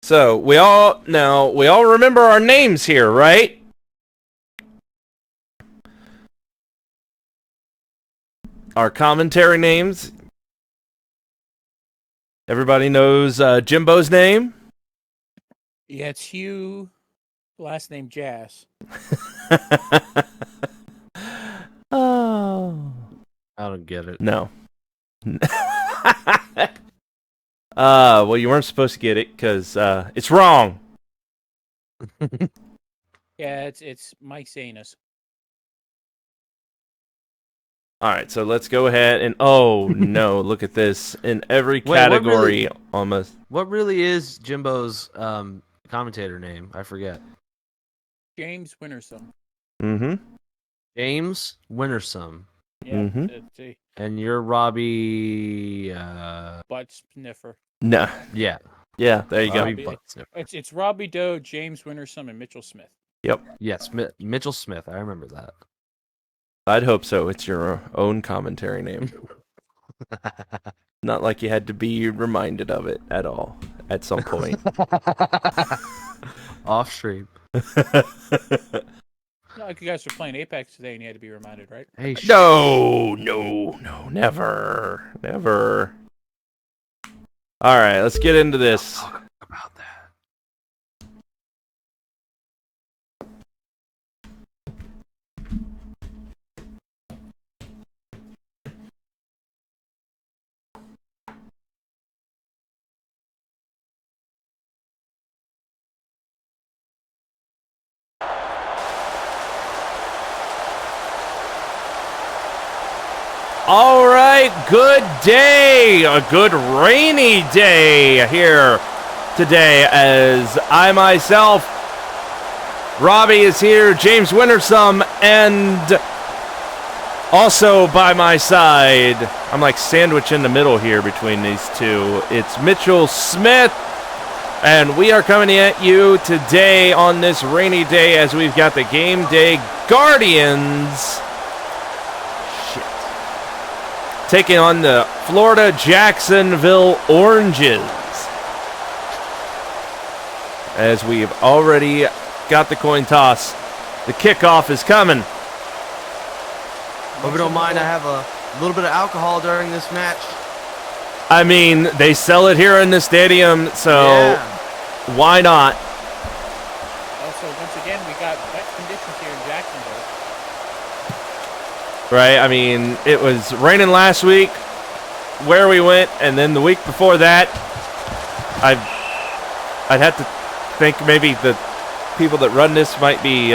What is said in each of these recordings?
So we all remember our names here, right? Our commentary names. Everybody knows Jimbo's name. Yeah, it's Hugh. Last name Jazz. Oh, I don't get it. no. Well, you weren't supposed to get it because it's wrong. Yeah, it's Mike Zanus. All right, so let's go ahead and no, look at this in every Wait, category almost. What really is Jimbo's commentator name? I forget. James Wintersome. Mm-hmm. James Wintersome. Yeah, Mhm. it's And you're Robbie. butt sniffer. No. Yeah. Yeah, there you Robbie go. Butt Sniffer. It's Robbie Doe, James Wintersome, and Mitchell Smith. Yep. Yes, Mitchell Smith. I remember that. I'd hope so. It's your own commentary name. Not like you had to be reminded of it at all at some point. Off stream. Not like you guys were playing Apex today and you had to be reminded, right? Hey, No, never. All right, let's get into this. Talk about that. All right, good day. A good rainy day here today as I myself, Robbie is here, James Wintersome, and also by my side, I'm like sandwiched in the middle here between these two. It's Mitchell Smith, and we are coming at you today on this rainy day as we've got the Game Day Guardians taking on the Florida Jacksonville Oranges. As we've already got the coin toss, the kickoff is coming. Hope you don't mind, I have a little bit of alcohol during this match. I mean, they sell it here in the stadium, so Yeah. why not? Also, once again, we got wet conditions here in Jacksonville. Right? I mean, it was raining last week where we went, and then the week before that, I'd have to think maybe the people that run this might be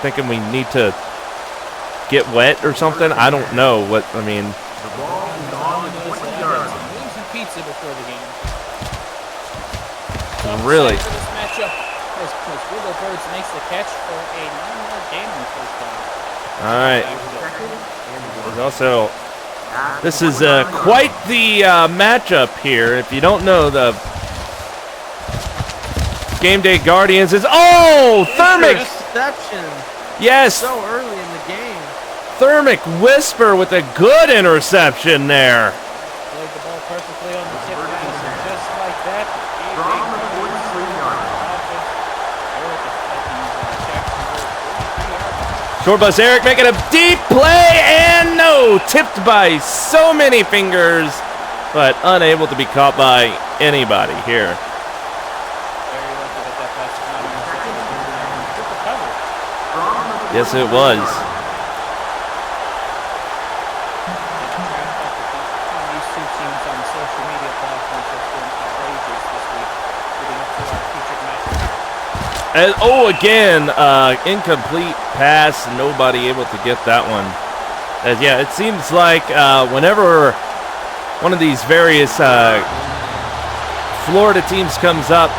thinking we need to get wet or something. I don't know what, I mean. Wings and pizza before the game. So I'm Really? excited for this matchup as Willow Birds makes the catch for a 9-yard gain in the first down. All right. There's also, this is quite the matchup here. If you don't know, the Game Day Guardians is, Thermic! Interception. Yes, So early in the game. Thermic Whisper with a good interception there. Played the ball perfectly on the tip pass, and just like that, Short bus Eric making a deep play, and no, tipped by so many fingers, but unable to be caught by anybody here. Yes, it was. These two teams on social media platforms have been outrageous this week, leading up to our featured match. And, again, incomplete pass. Nobody able to get that one. As, yeah, it seems like whenever one of these various Florida teams comes up,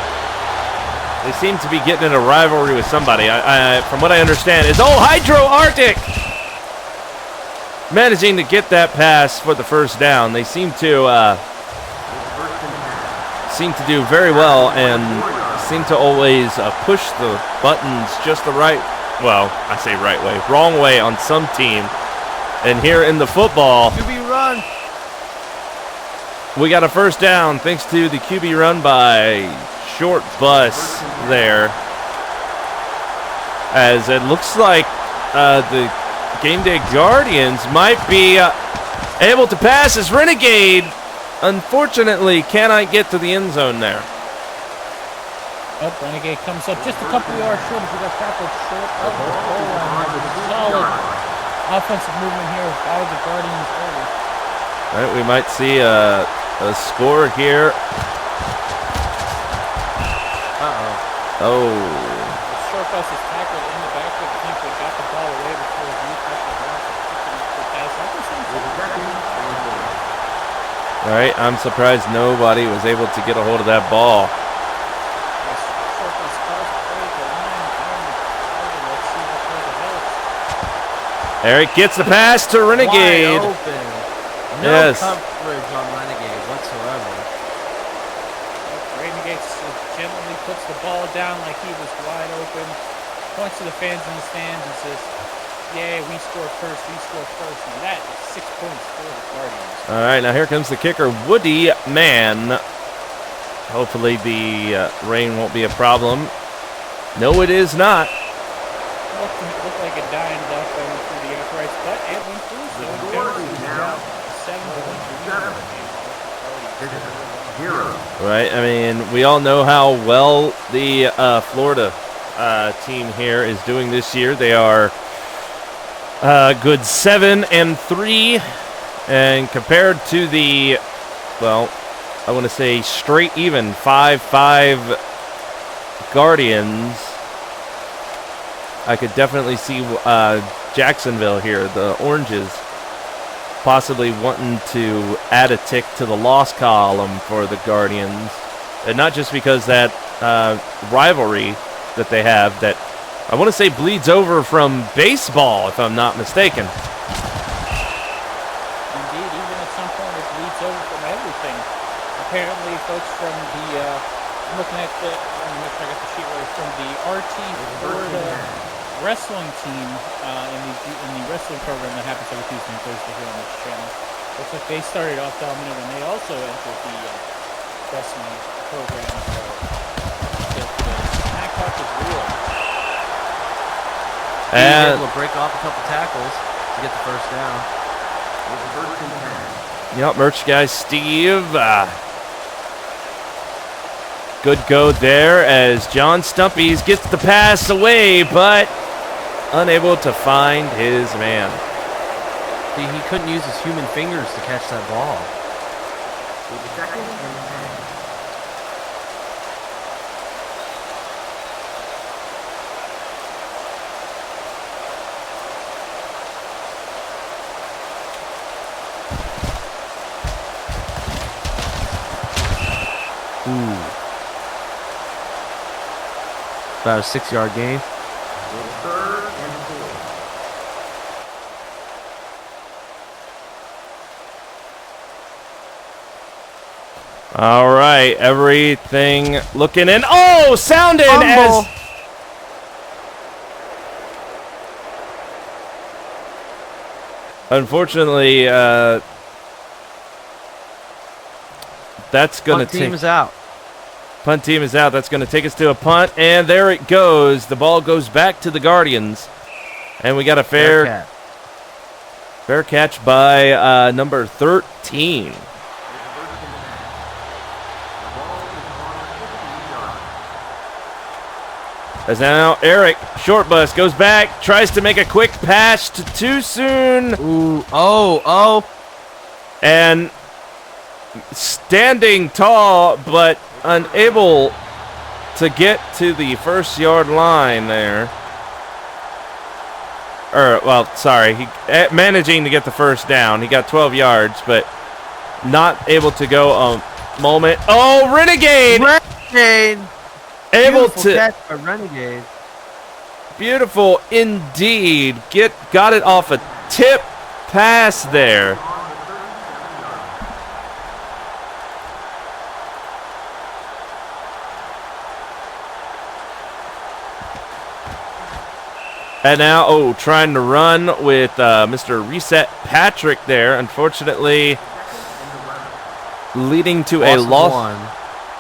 they seem to be getting in a rivalry with somebody. From what I understand, is Hydro Arctic managing to get that pass for the first down. They seem to do very well and seem to always push the buttons just the right. Well, I say right way, wrong way on some team. And here in the football, QB run. we got a first down thanks to the QB run by Short Bus there. As it looks like the Game Day Guardians might be able to pass as Renegade, unfortunately, cannot get to the end zone there. Oh, Renegade comes up just a couple of yards short as he got tackled short of the goal line. Solid offensive movement here by the Guardians early. All right, we might see a score here. Oh. Short Bus is tackled in the backfield. I think they got the ball away before the pass. All right, I'm surprised nobody was able to get a hold of that ball. Eric gets the pass to Renegade. Wide open. No Yes. coverage on Renegade whatsoever. Renegade gently puts the ball down like he was wide open. Points to the fans in the stands and says, "Yeah, we scored first. We scored first." And that is 6 points for the Guardians. All right, now here comes the kicker, Woody Mann. Hopefully the rain won't be a problem. No, it is not. Looked like a dime duck going through the uprights, but it went through. So it goes now 7-0. Right, I mean, we all know how well the Florida team here is doing this year. They are good 7-3, and compared to the, well, I want to say straight even 5-5 Guardians, I could definitely see Jacksonville here, the Oranges, possibly wanting to add a tick to the loss column for the Guardians. And not just because that rivalry that they have that I want to say bleeds over from baseball, if I'm not mistaken. Indeed, even at some point it bleeds over from everything. Apparently, folks from the, I'm looking at the, let me make sure I got the sheet right, from the RT Florida wrestling team in the wrestling program that happens every Tuesday and Thursday here on this channel. Looks like they started off dominant and they also entered the wrestling program. So the smack talk is real. And able to break off a couple tackles to get the first down. Yep, merch guy Steve. Good go there as John Stumpies gets the pass away, but unable to find his man. He couldn't use his human fingers to catch that ball. Ooh. About a 6-yard gain. All right, everything looking in. Oh, sounded as... Unfortunately, that's going to take... Team is out. Punt team is out. That's going to take us to a punt, and there it goes. The ball goes back to the Guardians, and we got a fair catch by number 13. As now Eric, short bus, goes back, tries to make a quick pass to too soon. Ooh, oh. And standing tall, but unable to get to the first yard line there. He managing to get the first down. He got 12 yards, but not able to go a moment. Oh, Renegade! Able to catch by Renegade. Beautiful indeed. Got it off a tip pass there. And now, trying to run with Mr. Reset Patrick there. Unfortunately, leading to Loss a of loss. one.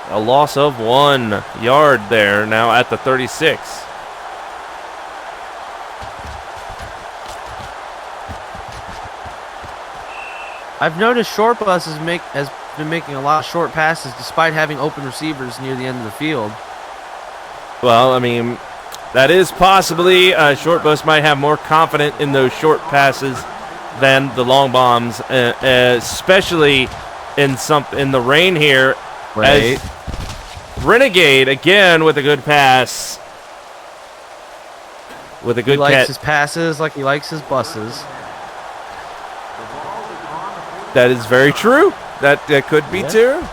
A loss of 1 yard there, now at the 36. I've noticed Short Bus has been making a lot of short passes despite having open receivers near the end of the field. Well, I mean, that is possibly. Short Bus might have more confidence in those short passes than the long bombs, especially in the rain here. Right. As Renegade again with a good pass. With a good He likes catch. his passes like he likes his buses. That is very true. That could be Yeah. true.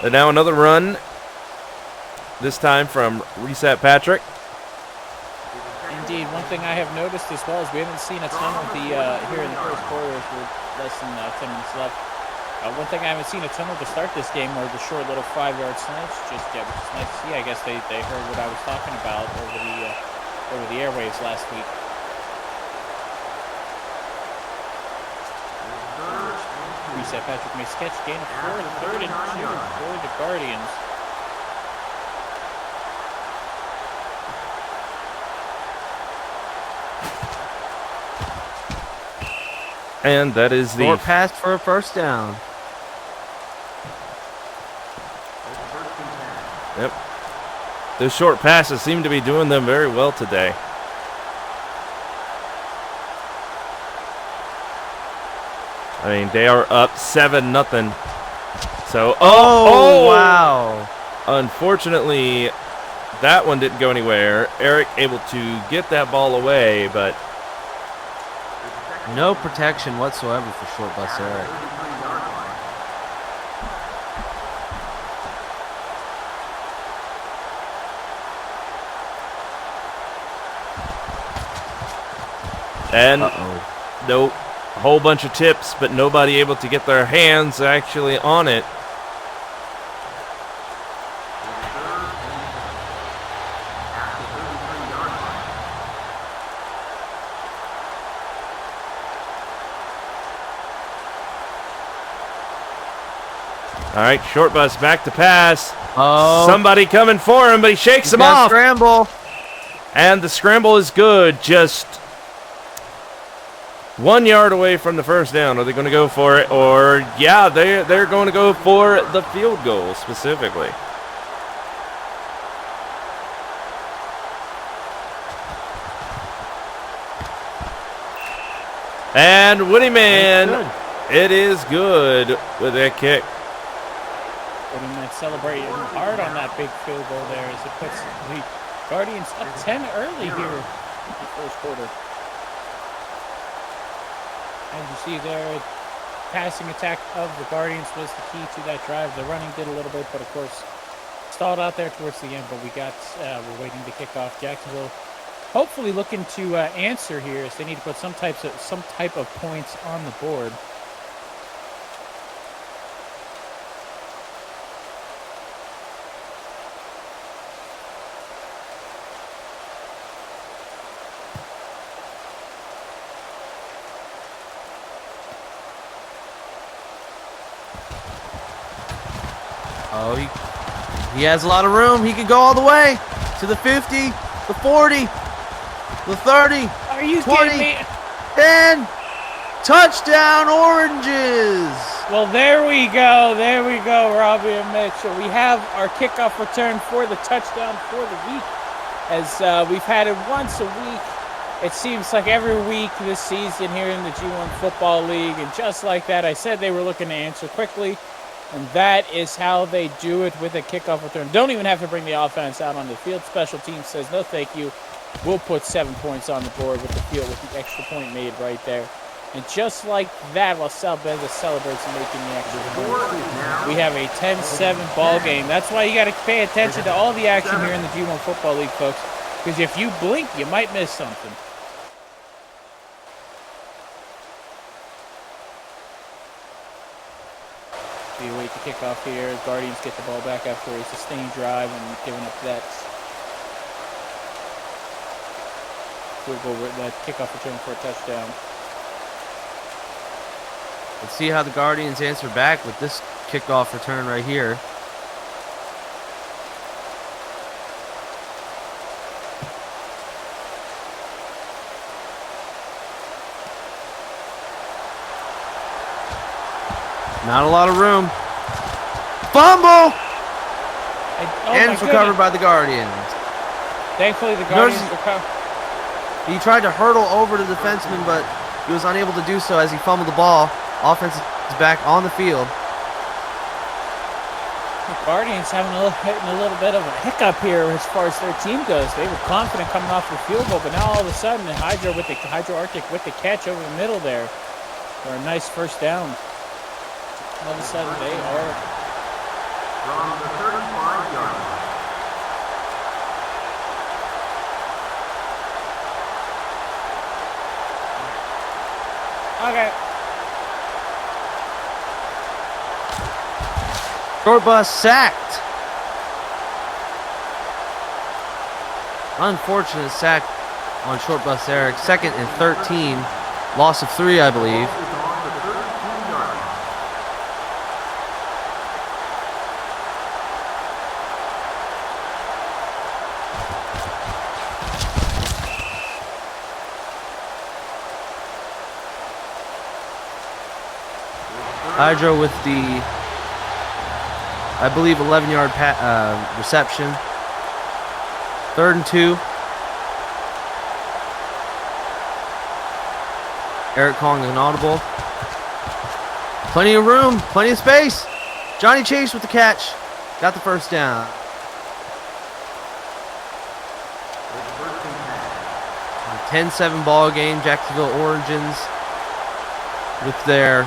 And now another run. This time from Reset Patrick. Indeed, one thing I have noticed as well is we haven't seen a ton of the here in the first quarter with less than 10 minutes left. One thing I haven't seen a ton of to start this game are the short little 5-yard slants just yet, which is nice to see. I guess they heard what I was talking about over the airwaves last week. Reset Patrick may sketch gain of 4, 3rd and 2 for the Guardians. And that is the Short pass for a first down. Yep. Those short passes seem to be doing them very well today. I mean, they are up 7-0. So, Wow. Unfortunately, that one didn't go anywhere. Eric able to get that ball away, but No protection whatsoever for Short Bus Eric. and Uh-oh. nope, a whole bunch of tips, but nobody able to get their hands actually on it. All right, Short Bus back to pass. Oh. Somebody coming for him, but he shakes him got off. Scramble. And the scramble is good. Just 1 yard away from the first down. Are they going to go for it? Or, yeah, they're going to go for the field goal specifically. And Woody Man, it is good with that kick. Woody Man celebrating hard on that big field goal there as it puts the Guardians up 10 early here in the first quarter. As you see there, passing attack of the Guardians was the key to that drive. The running did a little bit, but of course stalled out there towards the end. But we're waiting to kick off. Jacksonville hopefully looking to answer here as they need to put some type of points on the board. Oh, he has a lot of room. He can go all the way to the 50, the 40, the 30, Are you 20, kidding me? 10. Touchdown Oranges! Well, there we go, Robbie and Mitchell. We have our kickoff return for the touchdown for the week. As we've had it once a week, it seems like every week this season here in the G1 Football League. And just like that, I said they were looking to answer quickly. And that is how they do it with a kickoff return. Don't even have to bring the offense out on the field. Special teams says, no thank you. We'll put 7 points on the board with the extra point made right there. And just like that, while Sal Beza celebrates and making the extra point, we have a 10-7 ball game. That's why you got to pay attention to all the action here in the G1 Football League, folks. Because if you blink, you might miss something. We wait to kick off here. Guardians get the ball back after a sustained drive and giving up that field goal, that kickoff return for a touchdown. Let's see how the Guardians answer back with this kickoff return right here. Not a lot of room. Fumble! And it's recovered by the Guardians. Thankfully, the Guardians recovered. He tried to hurdle over the defenseman, but he was unable to do so as he fumbled the ball. Offense is back on the field. The Guardians hitting a little bit of a hiccup here as far as their team goes. They were confident coming off the field goal, but now all of a sudden, Hydro Arctic with the catch over the middle there for a nice first down. All of a sudden, they are from the 35-yard line. okay. Short bus sacked. Unfortunate sack on short bus Eric. 2nd and 13. Loss of 3, I believe. Hydro with the, I believe, 11-yard reception. 3rd and 2. Eric calling an audible. Plenty of room, plenty of space. Johnny Chase with the catch. Got the first down. A 10-7 ball game. Jacksonville Origins with their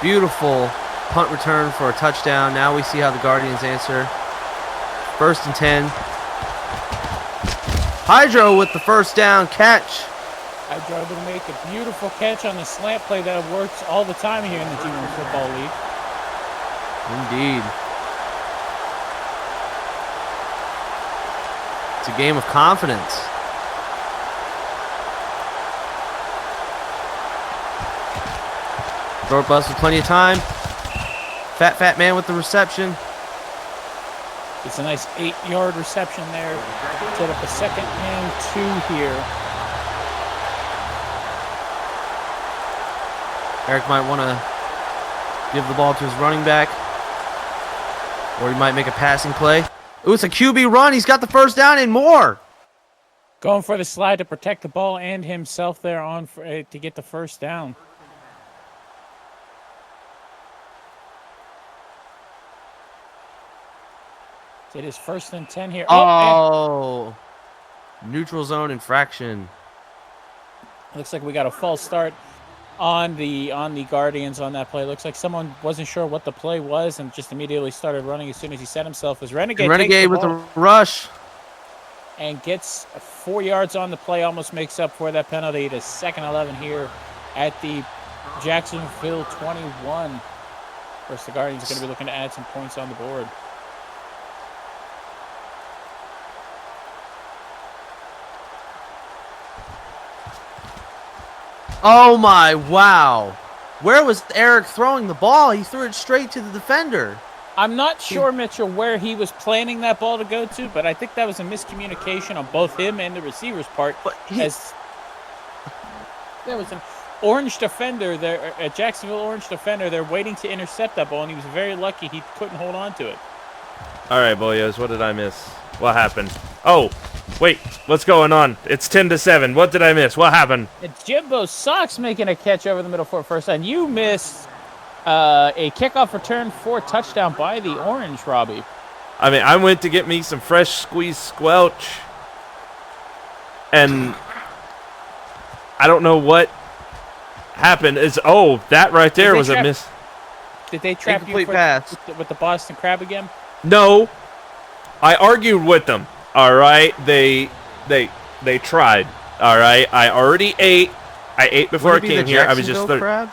beautiful punt return for a touchdown. Now we see how the Guardians answer. 1st and 10. Hydro with the first down catch. Hydro able to make a beautiful catch on the slant play that works all the time here in the Junior Football League. Indeed. It's a game of confidence. Short bus with plenty of time. Fat man with the reception. It's a nice 8-yard reception there. Set up a 2nd and 2 here. Eric might want to give the ball to his running back. Or he might make a passing play. Ooh, it's a QB run. He's got the first down and more. Going for the slide to protect the ball and himself there on to get the first down. It is 1st and 10 here. Oh, neutral zone infraction. Looks like we got a false start on the Guardians on that play. Looks like someone wasn't sure what the play was and just immediately started running as soon as he set himself. As Renegade with the rush and gets 4 yards on the play, almost makes up for that penalty. It is 2nd and 11 here at the Jacksonville 21. Of course, the Guardians are going to be looking to add some points on the board. Oh my, wow. Where was Eric throwing the ball? He threw it straight to the defender. I'm not sure, Mitchell, where he was planning that ball to go to, but I think that was a miscommunication on both him and the receiver's part. But as there was an orange defender there, a Jacksonville orange defender there waiting to intercept that ball, and he was very lucky he couldn't hold on to it. All right, boyos, what did I miss? What happened? Oh, wait, what's going on? It's 10-7. What did I miss? What happened? It's Jimbo Sox making a catch over the middle for a first down. You missed a kickoff return for a touchdown by the Orange, Robbie. I mean, I went to get me some fresh squeezed squelch, and I don't know what happened. That right there was a miss. Did they trap you Incomplete pass with the Boston Crab again? No, I argued with them. All right, they tried. All right, I already ate. I ate before I came here. I was just crab?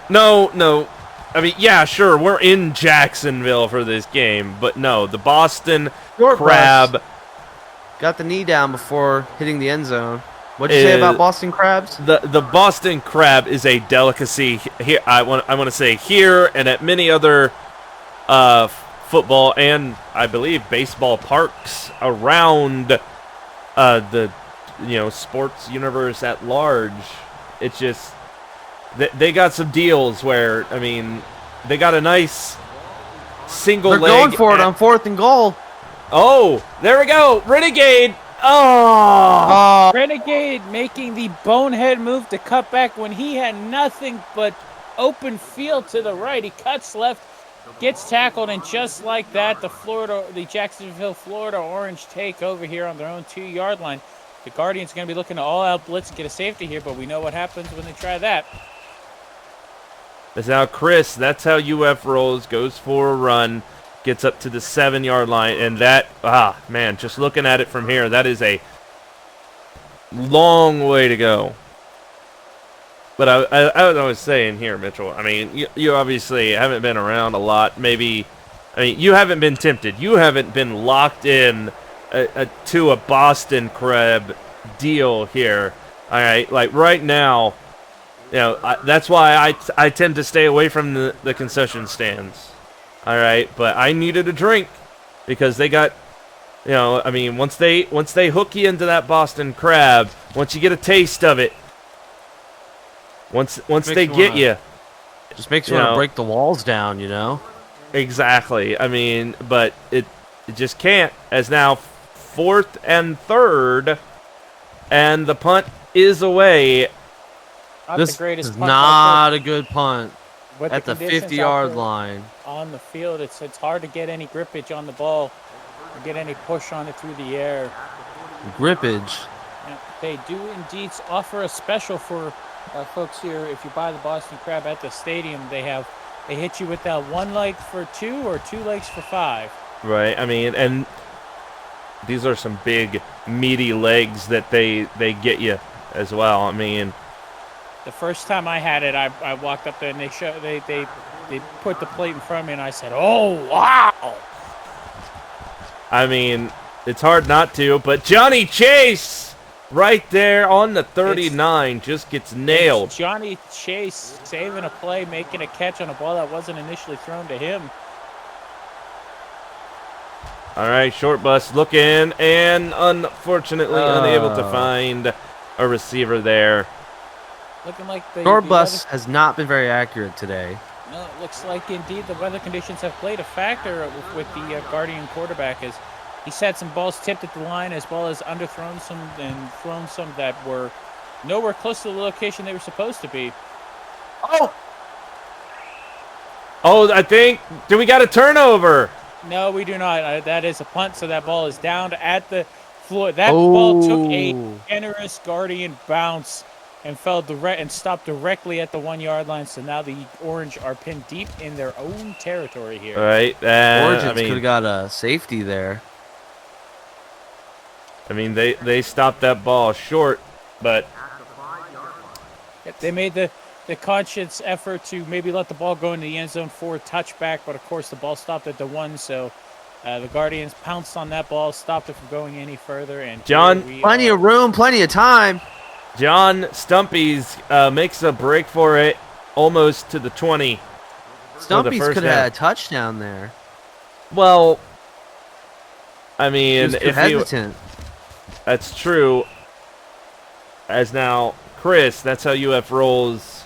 No. I mean, yeah, sure, we're in Jacksonville for this game, but no, the Boston Crab got the knee down before hitting the end zone. What'd you say about Boston crabs? The Boston crab is a delicacy here. I want to say here and at many other football and I believe baseball parks around the sports universe at large. It's just they got some deals where they got a nice single They're leg. going for it on 4th and goal. Oh, there we go, Renegade. Oh. Renegade making the bonehead move to cut back when he had nothing but open field to the right. He cuts left, gets tackled, and just like that, the Jacksonville, Florida Orange take over here on their own 2-yard line. The Guardians are going to be looking to all-out blitz and get a safety here, but we know what happens when they try that. That's how Chris, that's how UF rolls, goes for a run, gets up to the 7-yard line, and that, man, just looking at it from here, that is a long way to go. But I was saying here, Mitchell, you obviously haven't been around a lot. Maybe, you haven't been tempted. You haven't been locked in to a Boston crab deal here. All right, like right now, that's why I tend to stay away from the concession stands. All right, but I needed a drink because they got, once they hook you into that Boston crab, once you get a taste of it, once they get you, just makes you want to break the walls down, Exactly. But it just can't. As now 4th and 3rd, and the punt is away. This is not a good punt. At the 50-yard line. On the field, it's hard to get any grippage on the ball or get any push on it through the air. Grippage. They do indeed offer a special for folks here. If you buy the Boston Crab at the stadium, they hit you with that 1 leg for 2 or 2 legs for 5. Right. And these are some big, meaty legs that they get you as well. The first time I had it, I walked up there and they put the plate in front of me and I said, "Oh wow!" It's hard not to, but Johnny Chase right there on the 39 just gets nailed. Johnny Chase saving a play, making a catch on a ball that wasn't initially thrown to him. All right, short bus looking and unfortunately unable to find a receiver there. Looking like short bus has not been very accurate today. No, it looks like indeed the weather conditions have played a factor with the Guardian quarterback, as he's had some balls tipped at the line as well as underthrown some and thrown some that were nowhere close to the location they were supposed to be. Oh, I think, do we got a turnover? No, we do not. That is a punt, so that ball is down at the floor. That ball took a generous Guardian bounce and fell and stopped directly at the 1-yard line. So now the Orange are pinned deep in their own territory here. All right. Origins could have got a safety there. They stopped that ball short, but they made the conscious effort to maybe let the ball go into the end zone for a touchback, but of course the ball stopped at the 1, so the Guardians pounced on that ball, stopped it from going any further. And John, plenty of room, plenty of time. John Stumpy's makes a break for it almost to the 20. Stumpy's could have had a touchdown there. Well, he was hesitant. That's true. As now, Chris, that's how UF rolls.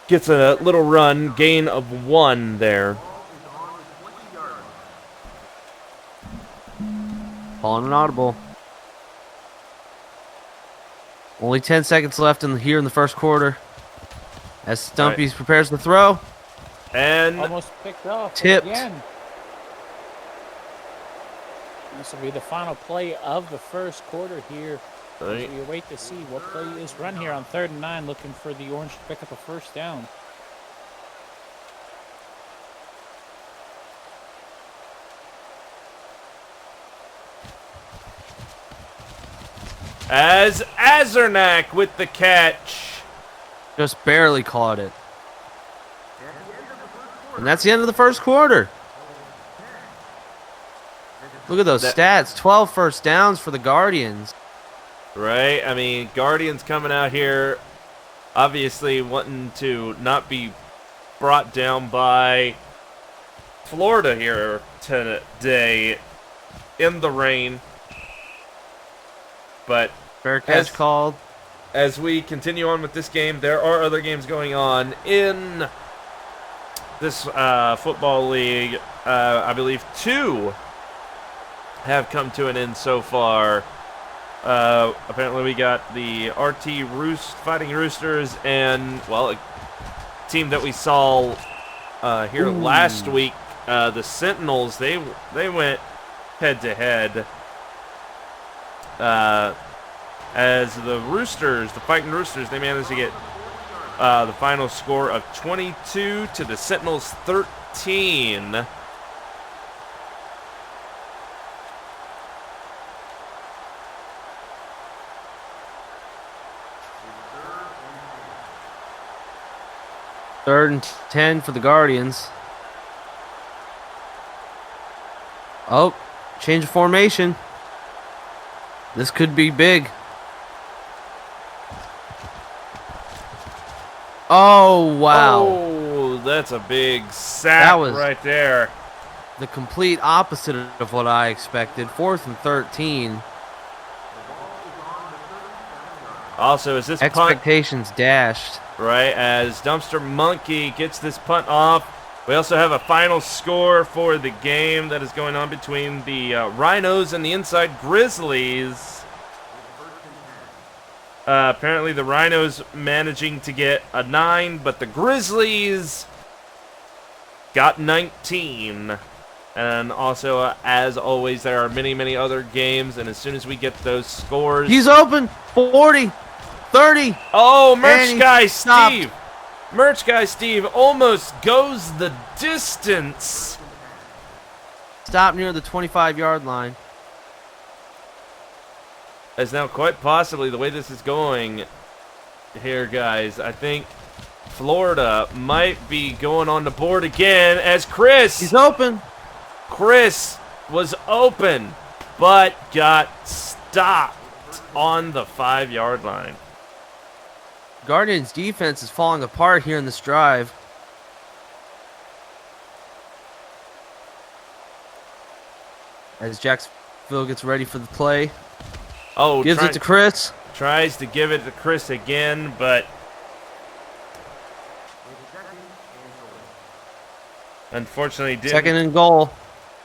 Gets a little run, gain of 1 there. Calling an audible. Only 10 seconds left here in the first quarter. As Stumpy prepares the throw. And almost picked off. Tipped. Again. This will be the final play of the first quarter here. Right. We wait to see what play is run here on 3rd and 9, looking for the Orange to pick up a first down. As Azernak with the catch. Just barely caught it. And that's the end of the first quarter. Look at those stats. 12 first downs for the Guardians. Right? I mean, Guardians coming out here, obviously wanting to not be brought down by Florida here today in the rain. But Fair catch called. as we continue on with this game, there are other games going on in this football league. I believe 2 have come to an end so far. Apparently we got the RT Fighting Roosters and, well, a team that we saw here last week, the Sentinels. They went head-to-head. As the Roosters, the Fighting Roosters, they managed to get the final score of 22 to the Sentinels 13. Third and 10 for the Guardians. Oh, change of formation. This could be big. Oh, wow. Oh, that's a big sack That was- right there. The complete opposite of what I expected. 4th and 13. Also, is this punt, Expectations dashed. right, as Dumpster Monkey gets this punt off. We also have a final score for the game that is going on between the Rhinos and the Inside Grizzlies. Apparently the Rhinos managing to get a 9, but the Grizzlies got 19. And also, as always, there are many, many other games, and as soon as we get those scores... He's open. 40. 30. Oh, And Merch he Guy stopped. Steve! Merch Guy Steve almost goes the distance. Stop near the 25-yard line. As now, quite possibly, the way this is going here, guys, I think Florida might be going on the board again as He's open. Chris was open, but got stopped on the 5-yard line. Guardians defense is falling apart here in this drive. As Jacksonville gets ready for the play. Oh, Gives it to Chris. tries to give it to Chris again, but unfortunately didn't. Second and goal.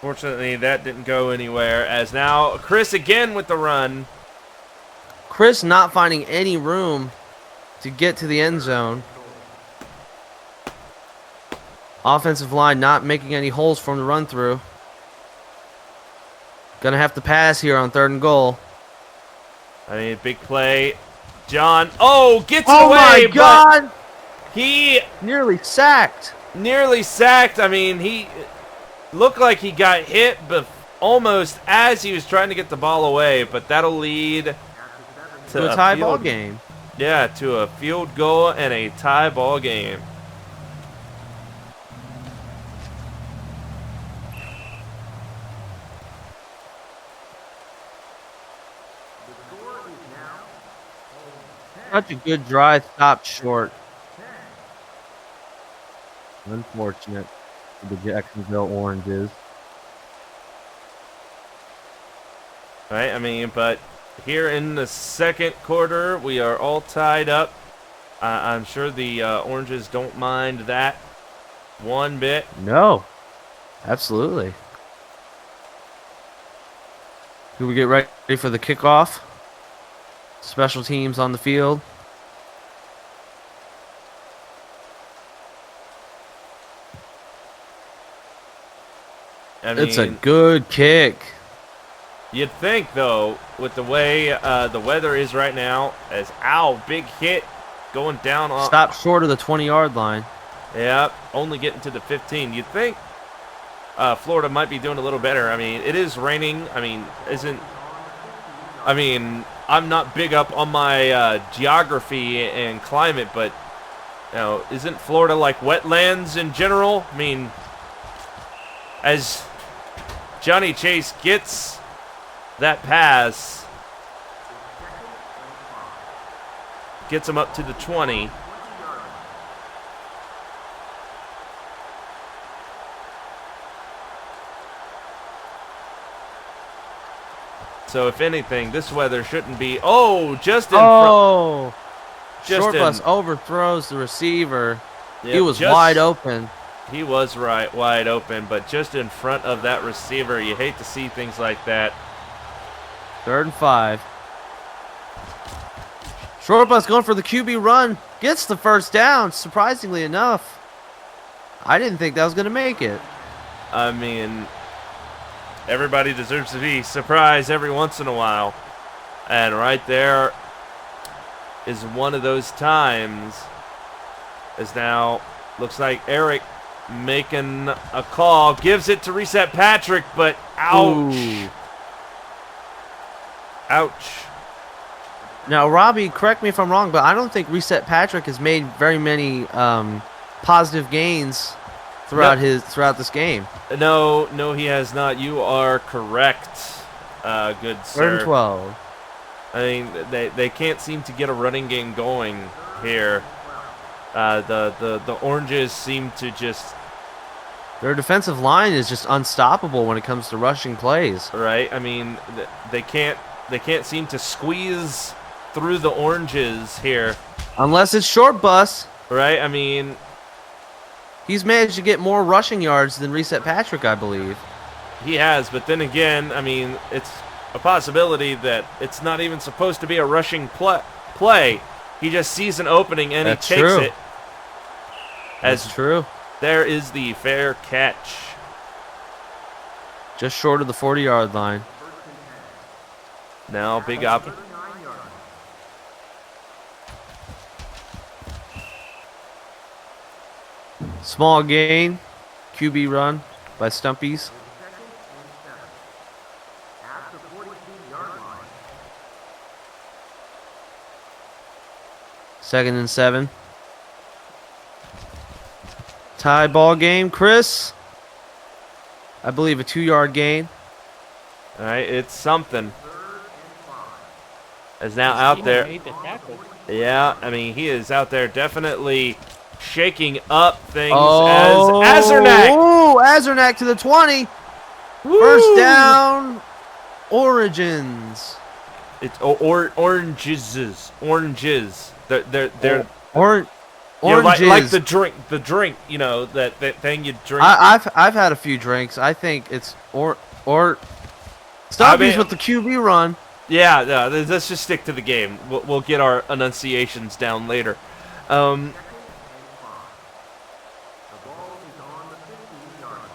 Fortunately, that didn't go anywhere. As now Chris again with the run. Chris not finding any room to get to the end zone. Offensive line not making any holes for him to run through. Gonna have to pass here on 3rd and goal. I mean, big play. John, gets Oh away, my God! but he Nearly sacked. nearly sacked. I mean, he looked like he got hit, but almost as he was trying to get the ball away. But that'll lead To a tie ball field- game. Yeah, to a field goal and a tie ball game. Such a good drive, stopped short. Unfortunate for the Jacksonville Oranges. Right, I mean, but here in the second quarter, we are all tied up. I'm sure the Oranges don't mind that one bit. No, absolutely. Do we get ready for the kickoff? Special teams on the field. I mean, It's a good kick. you'd think, though, with the way the weather is right now, as big hit going down on. Stop short of the 20-yard line. Yeah, only getting to the 15. You'd think Florida might be doing a little better. I mean, it is raining. I mean, I'm not big up on my geography and climate, but isn't Florida like wetlands in general? I mean, as Johnny Chase gets that pass, gets him up to the 20. So if anything, this weather shouldn't be. Oh, just in front. Oh, Just short in- bus overthrows the receiver. He Yep, was just- wide open. He was wide open, but just in front of that receiver. You hate to see things like that. 3rd and 5. Short bus going for the QB run. Gets the first down, surprisingly enough. I didn't think that was going to make it. I mean, everybody deserves to be surprised every once in a while. And right there is one of those times. As now looks like Eric making a call. Gives it to Reset Patrick, but ouch. Ooh. Ouch. Now, Robbie, correct me if I'm wrong, but I don't think Reset Patrick has made very many positive gains throughout this game. No, he has not. You are correct, good 3rd sir. and 12. I mean, they can't seem to get a running game going here. The Oranges seem to just Their defensive line is just unstoppable when it comes to rushing plays. right. I mean, they can't seem to squeeze through the Oranges here, Unless it's short bus. right? I mean, He's managed to get more rushing yards than Reset Patrick, I believe. he has, but then again, I mean, it's a possibility that it's not even supposed to be a rushing play. He just sees an opening and That's he takes true. it. As That's true. there is the fair catch. Just short of the 40-yard line. Now big up. 39 yards. Small gain. QB run by Stumpies. 2nd and 7. At the 42-yard line. 2nd and 7. Tie ball game, Chris. I believe a 2-yard gain. All right, it's something. 3rd and 5. As now His out teammate there. made the tackle. Yeah, I mean, he is out there definitely shaking up things Oh, as Azernak. Ooh, Azernak to the 20. First down, Origins. It's oranges. They're Oranges. you know, like the drink, you know, that thing you drink. I've had a few drinks. I think it's Stumpies with the QB run. Yeah, let's just stick to the game. We'll get our enunciations down later. 2nd and 5. The ball is on the 15-yard line.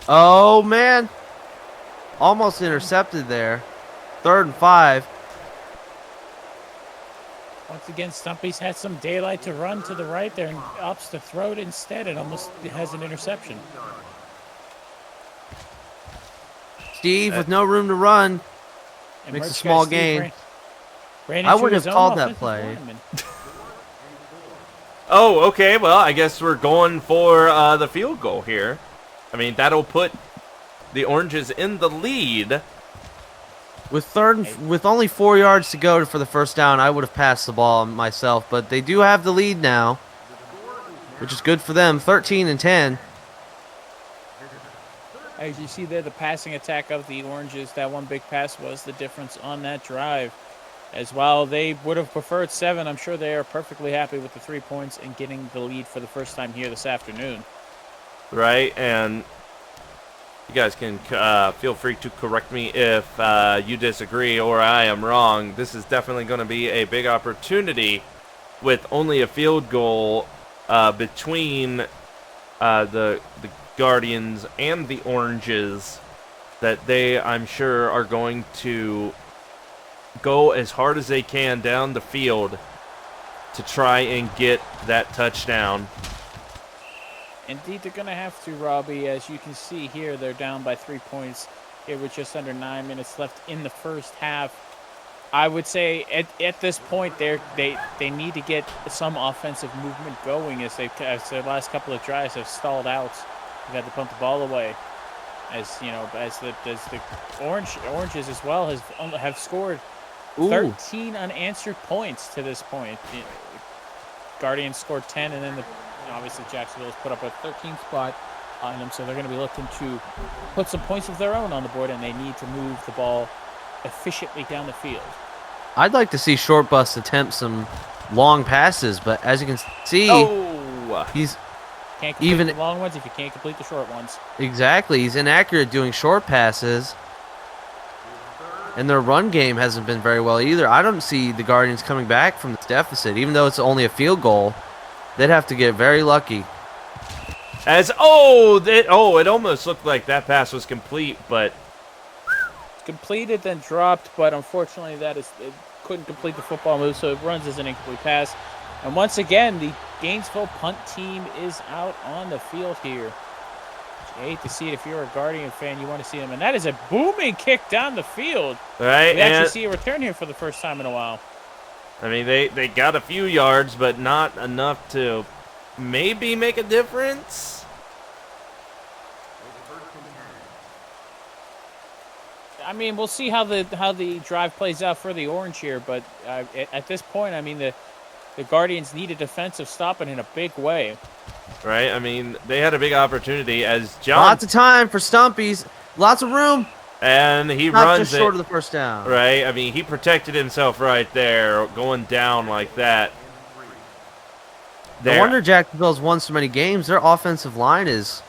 Oh man, almost intercepted there. 3rd and 5. Once again, Stumpy's had some daylight to run to the right there and opts to throw it instead. It almost has an interception. Steve with no room to run. And Makes a Merch small guy Steve gain. ran I into wouldn't his have own called that offensive play. lineman. Oh, okay. Well, I guess we're going for the field goal here. I mean, that'll put the Oranges in the lead. With only 4 yards to go for the first down, I would have passed the ball myself. But they do have the lead now, which is good for them. 13 and 10. As you see there, the passing attack of the Oranges, that one big pass was the difference on that drive. As well, they would have preferred 7. I'm sure they are perfectly happy with the 3 points and getting the lead for the first time here this afternoon. Right, and you guys can feel free to correct me if you disagree or I am wrong. This is definitely going to be a big opportunity with only a field goal between the Guardians and the Oranges, that they, I'm sure, are going to go as hard as they can down the field to try and get that touchdown. Indeed, they're going to have to, Robbie. As you can see here, they're down by 3 points here with just under 9 minutes left in the first half. I would say at this point, they need to get some offensive movement going as their last couple of drives have stalled out. They've had to punt the ball away. as you know, as the Oranges as well have scored Ooh. 13 unanswered points to this point. The Guardians scored 10, and then obviously Jacksonville has put up a 13th spot on them, so they're going to be looking to put some points of their own on the board, and they need to move the ball efficiently down the field. I'd like to see Short Bus attempt some long passes, but as you can see, he's Can't complete the long ones if you can't complete the short ones. exactly he's inaccurate doing short passes, and their run game hasn't been very well either. I don't see the Guardians coming back from this deficit, even though it's only a field goal. They'd have to get very lucky. It almost looked like that pass was complete, but Completed, then dropped, but unfortunately it couldn't complete the football move, so it runs as an incomplete pass. And once again, the Gainesville punt team is out on the field here. You hate to see it. If you're a Guardian fan, you want to see them. And that is a booming kick down the field. right. We actually see a return here for the first time in a while. I mean, they got a few yards, but not enough to maybe make a difference. I mean, we'll see how the drive plays out for the Orange here, but at this point, I mean, the Guardians need a defensive stopping in a big way. Right? I mean, they had a big opportunity as John... Lots of time for Stumpies. Lots of room. And he Not runs just it. short of the first down. Right? I mean, he protected himself right there, going down like that. No wonder Jacksonville's won so many games. Their offensive line is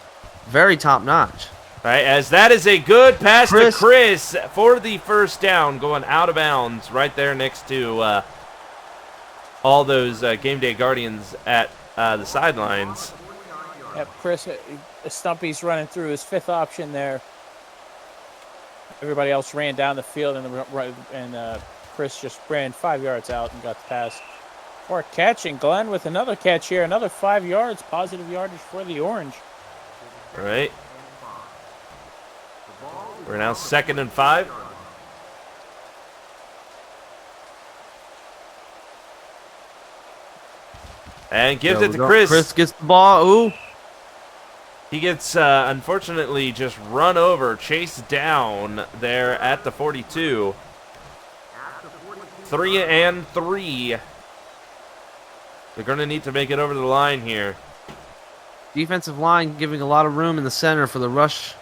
very top-notch. Right, as that is a good pass to Chris for the first down, going out of bounds right there next to all those Game Day Guardians at the sidelines. Yep, Chris, Stumpy's running through his fifth option there. Everybody else ran down the field, and Chris just ran 5 yards out and got the pass for a catch. And Glenn with another catch here, another 5 yards, positive yardage for the Orange. All right. We're now 2nd and 5. And gives it to Chris. Chris gets the ball. Ooh. He gets, unfortunately, just run over, chased down there at the 42. 3 and 3. They're going to need to make it over the line here. Defensive line giving a lot of room in the center for the rush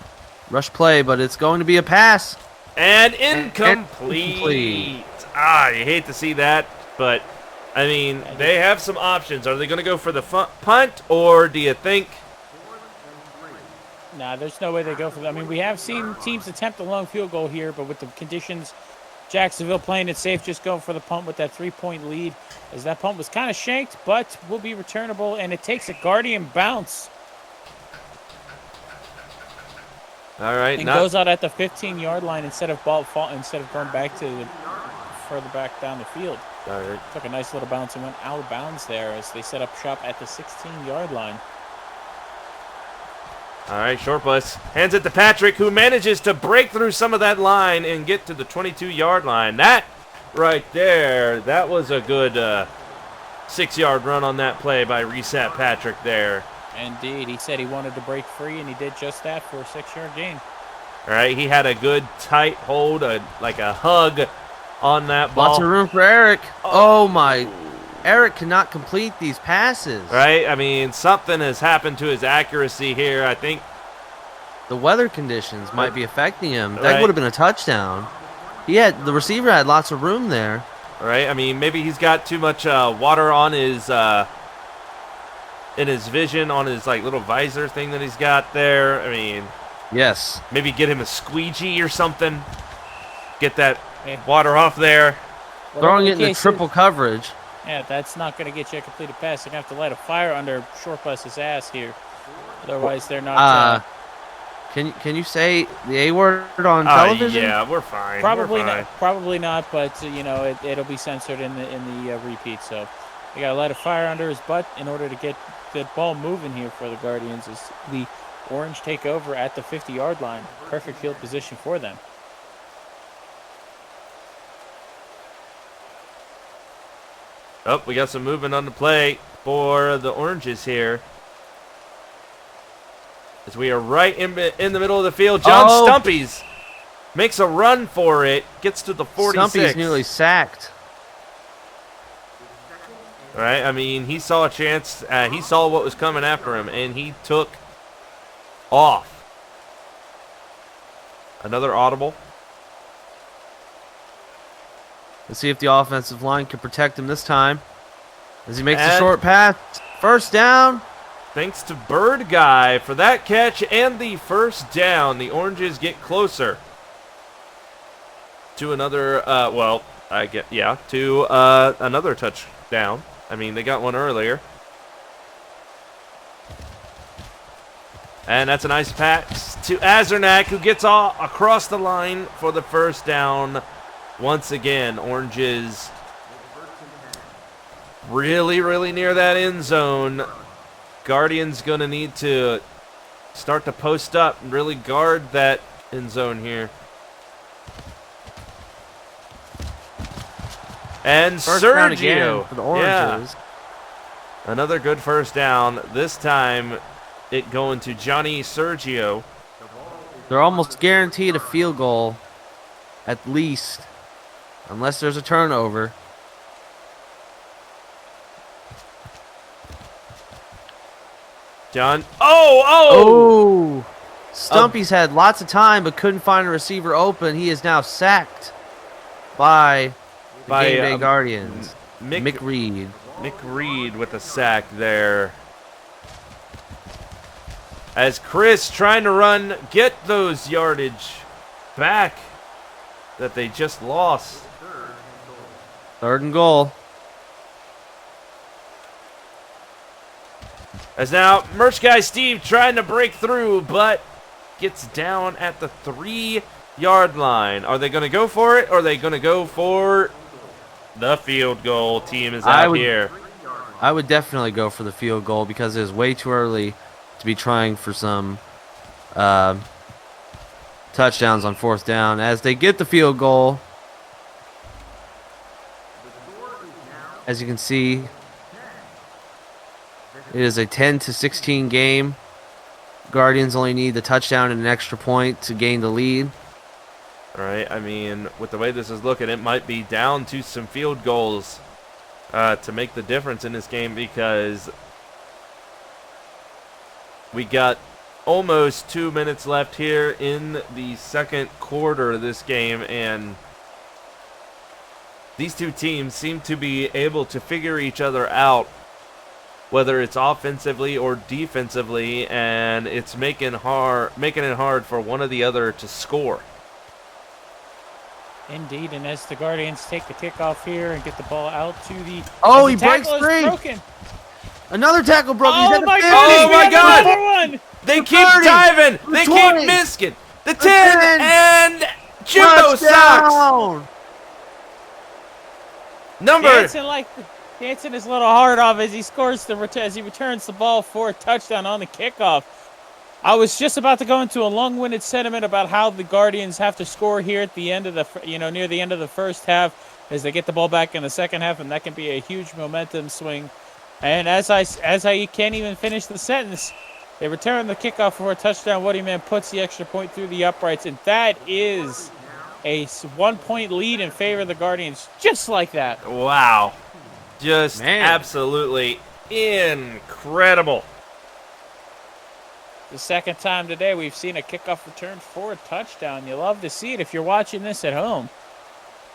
play, but it's going to be a pass. And incomplete. You hate to see that, but, I mean, they have some options. Are they going to go for the punt, or do you think... Nah, there's no way they go for that. I mean, we have seen teams attempt a long field goal here, but with the conditions, Jacksonville playing it safe, just going for the punt with that 3-point lead, as that punt was kind of shanked, but will be returnable, and it takes a Guardian bounce. All right, and goes out at the 15-yard line instead of going back to further back down the field. All right. Took a nice little bounce and went out of bounds there as they set up shop at the 16-yard line. All right, Short Bus hands it to Patrick, who manages to break through some of that line and get to the 22-yard line. That right there, that was a good 6-yard run on that play by Reset Patrick there. Indeed, he said he wanted to break free, and he did just that for a 6-yard gain. All right, he had a good tight hold, like a hug on that ball. Lots of room for Eric. Oh my. Eric cannot complete these passes. Right? I mean, something has happened to his accuracy here. I think the weather conditions might be affecting him. That would have been a touchdown. The receiver had lots of room there. Right? I mean, maybe he's got too much water on his in his vision, on his like little visor thing that he's got there. I mean, yes. Maybe get him a squeegee or something. Get that water off there. Throwing it in the triple coverage. Yeah, that's not going to get you a completed pass. They're going to have to light a fire under Short Bus's ass here. Otherwise, they're not... Can you say the A word on television? Yeah, we're fine. Probably not, but, you know, it'll be censored in the repeat. So they got to light a fire under his butt in order to get the ball moving here for the Guardians as the Orange take over at the 50-yard line. Perfect field position for them. Oh, we got some movement on the play for the Oranges here. as we are right in the middle of the field. John Oh. Stumpies makes a run for it, gets to the 46. Stumpy's nearly sacked. All right, I mean, he saw a chance. He saw what was coming after him, and he took off. Another audible. Let's see if the offensive line can protect him this time. As he makes the And- short pass. First down. Thanks to Bird Guy for that catch and the first down. The Oranges get closer to another, to another touchdown. I mean, they got one earlier. And that's a nice pass to Azernak, who gets all across the line for the first down. Once again, Oranges really, really near that end zone. Guardians going to need to start to post up and really guard that end zone here. And First down Sergio again for the Oranges. Yeah, another good first down. This time it going to Johnny Sergio. They're almost guaranteed a field goal at least, unless there's a turnover. John. Oh! Stumpy's had lots of time but couldn't find a receiver open. He is now sacked by the Game Day Guardians. Mick Reed. Mick Reed with a sack there. As Chris trying to get those yardage back that they just lost. Third and goal. As now, Merch Guy Steve trying to break through, but gets down at the 3-yard line. Are they going to go for it, or are they going to go for the field goal? Team is out here. I would definitely go for the field goal because it is way too early to be trying for some touchdowns on fourth down. As they get the field goal, as you can see, it is a 10-16 game. Guardians only need the touchdown and an extra point to gain the lead. All right, I mean, with the way this is looking, it might be down to some field goals to make the difference in this game, because we got almost 2 minutes left here in the second quarter of this game, and these two teams seem to be able to figure each other out, whether it's offensively or defensively, and it's making it hard for one or the other to score. Indeed, and as the Guardians take the kickoff here and get the ball out to the... Oh, as the he breaks tackle is free. broken. Another tackle broke. He's Oh at the my 50. goodness, Oh we my have God. another one. They The keep 30, diving. the They 20, keep missing. The 10, 10, and Jimbo Socks. Touchdown. Number Dancing his little heart off as he scores as he returns the ball for a touchdown on the kickoff. I was just about to go into a long-winded sentiment about how the Guardians have to score here at the end of near the end of the first half as they get the ball back in the second half, and that can be a huge momentum swing. And as I can't even finish the sentence, they return the kickoff for a touchdown. Woody Man puts the extra point through the uprights, and that is a 1-point lead in favor of the Guardians, just like that. Wow. Just Man. absolutely incredible. The second time today we've seen a kickoff return for a touchdown. You love to see it if you're watching this at home.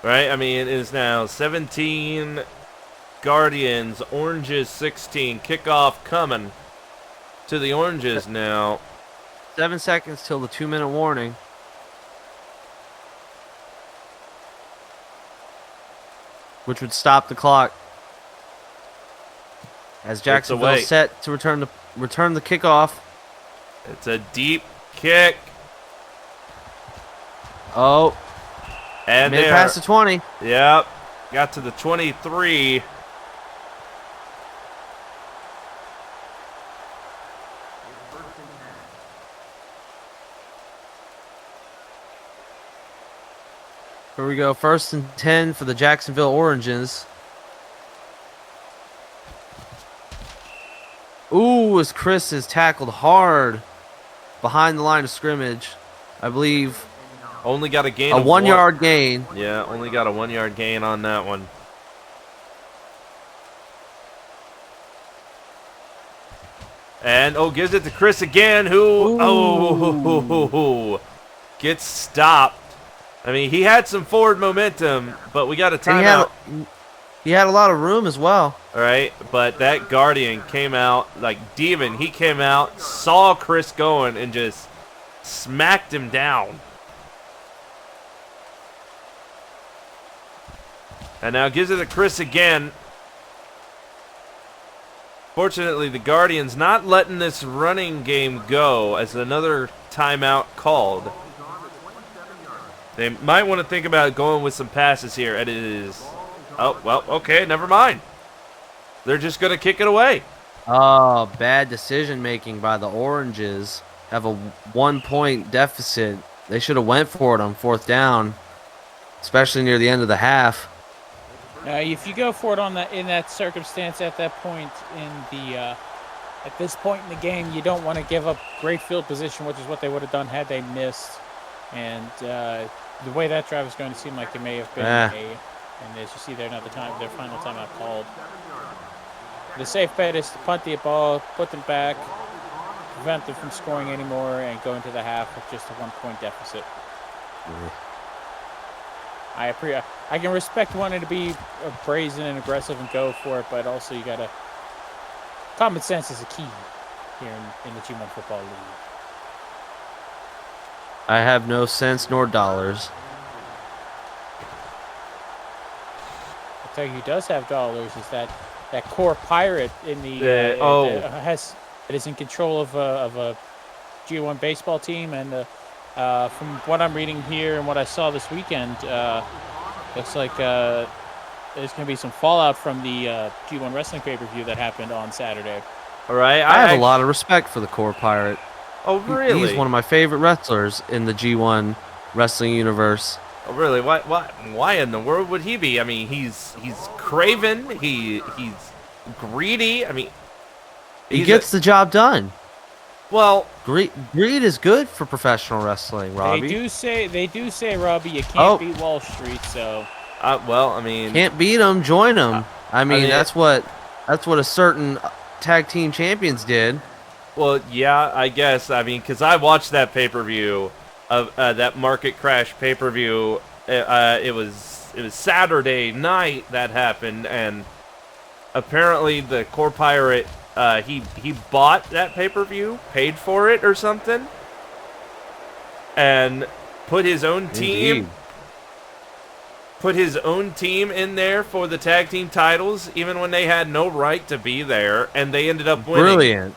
Right? I mean, it is now 17 Guardians, Oranges 16. Kickoff coming to the Oranges now. 7 seconds till the 2-minute warning. Which would stop the clock. As Jacksonville away. set to return the kickoff. It's a deep kick. Oh, And made they past the 20. Yep. Got to the 23. Here we go. 1st and 10 for the Jacksonville Oranges. Ooh, as Chris is tackled hard behind the line of scrimmage. I believe Only got a gain a of 1 yard gain. Yeah, only got a 1 yard gain on that one. And, gives it to Chris again, who, gets stopped. I mean, he had some forward momentum, but we got a timeout. He had a lot of room as well. All right, but that Guardian came out, like Demon, he came out, saw Chris going, and just smacked him down. And now gives it to Chris again. Fortunately, the Guardians not letting this running game go as another timeout called. They might want to think about going with some passes here. It is... Oh, well, okay, never mind. They're just going to kick it away. Oh, bad decision making by the Oranges. Have a 1 point deficit. They should have went for it on 4th down, especially near the end of the half. If you go for it in that circumstance at that point at this point in the game, you don't want to give up great field position, which is what they would have done had they missed. And the way that drive is going to seem like it may have been and as you see there now, their final timeout called. The safe bet is to punt the ball, put them back, prevent them from scoring anymore, and go into the half with just a 1 point deficit. I can respect wanting to be brazen and aggressive and go for it, but also you gotta. Common sense is a key here in the G1 Football League. I have no sense nor dollars. I'll tell you who does have dollars is that core pirate in the that is in control of a G1 baseball team, and from what I'm reading here and what I saw this weekend, looks like there's going to be some fallout from the G1 Wrestling pay-per-view that happened on Saturday. All right, I have a lot of respect for the core pirate. Oh, really? He's one of my favorite wrestlers in the G1 wrestling universe. Oh, really? Why in the world would he be? I mean, he's craven. He's greedy. I mean, he gets the job done. Well, greed is good for professional wrestling, Robbie. They do say, Robbie, you can't beat Wall Street. So, well, I mean, can't beat them, join them. I mean, that's what a certain tag team champions did. Well, yeah, I guess. I mean, because I watched that pay-per-view of that Market Crash pay-per-view. It was Saturday night that happened, and apparently the core pirate. He bought that pay-per-view, paid for it or something, and put his own team in there for the tag team titles, even when they had no right to be there, and they ended up winning.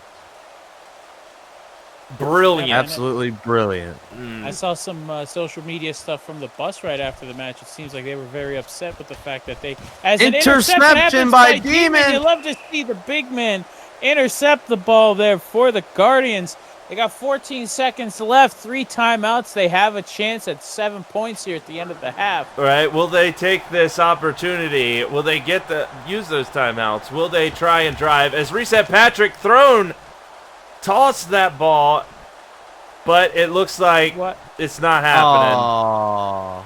Brilliant. Absolutely brilliant. I saw some social media stuff from the bus right after the match. It seems like they were very upset with the fact that as an interception by Demon. You love to see the big man intercept the ball there for the Guardians. They got 14 seconds left, 3 timeouts. They have a chance at 7 points here at the end of the half. All right, will they take this opportunity? Will they use those timeouts? Will they try and drive? As Reset Patrick tossed that ball, but it looks like it's not happening. Oh.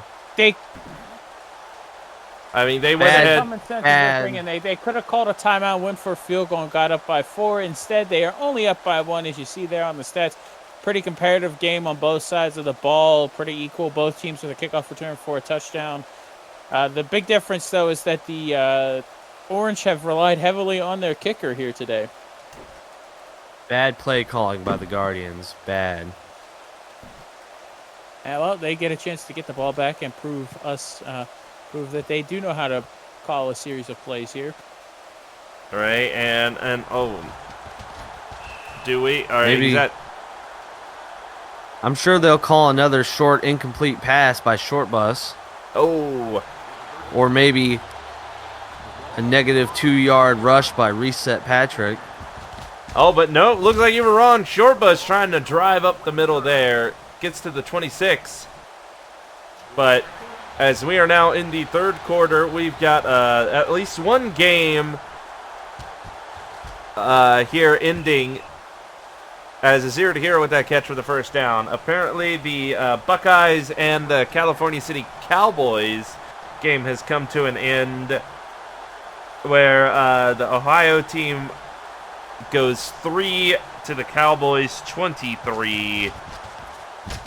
They went ahead. Common sense they could have called a timeout, went for a field goal, and got up by 4. Instead, they are only up by 1, as you see there on the stats. Pretty competitive game on both sides of the ball. Pretty equal. Both teams with a kickoff return for a touchdown. The big difference, though, is that the Orange have relied heavily on their kicker here today. Bad play calling by the Guardians. Bad. Well, they get a chance to get the ball back and prove that they do know how to call a series of plays here. All right, and do we? All right, maybe. I'm sure they'll call another short, incomplete pass by Short Bus. Oh. Or maybe a negative 2-yard rush by Reset Patrick. Oh, but no, looks like you were wrong. Short Bus trying to drive up the middle there. Gets to the 26. But as we are now in the third quarter, we've got at least one game here ending as a 0-hero with that catch for the first down. Apparently, the Buckeyes and the California City Cowboys game has come to an end, where the Ohio team goes 3 to the Cowboys 23.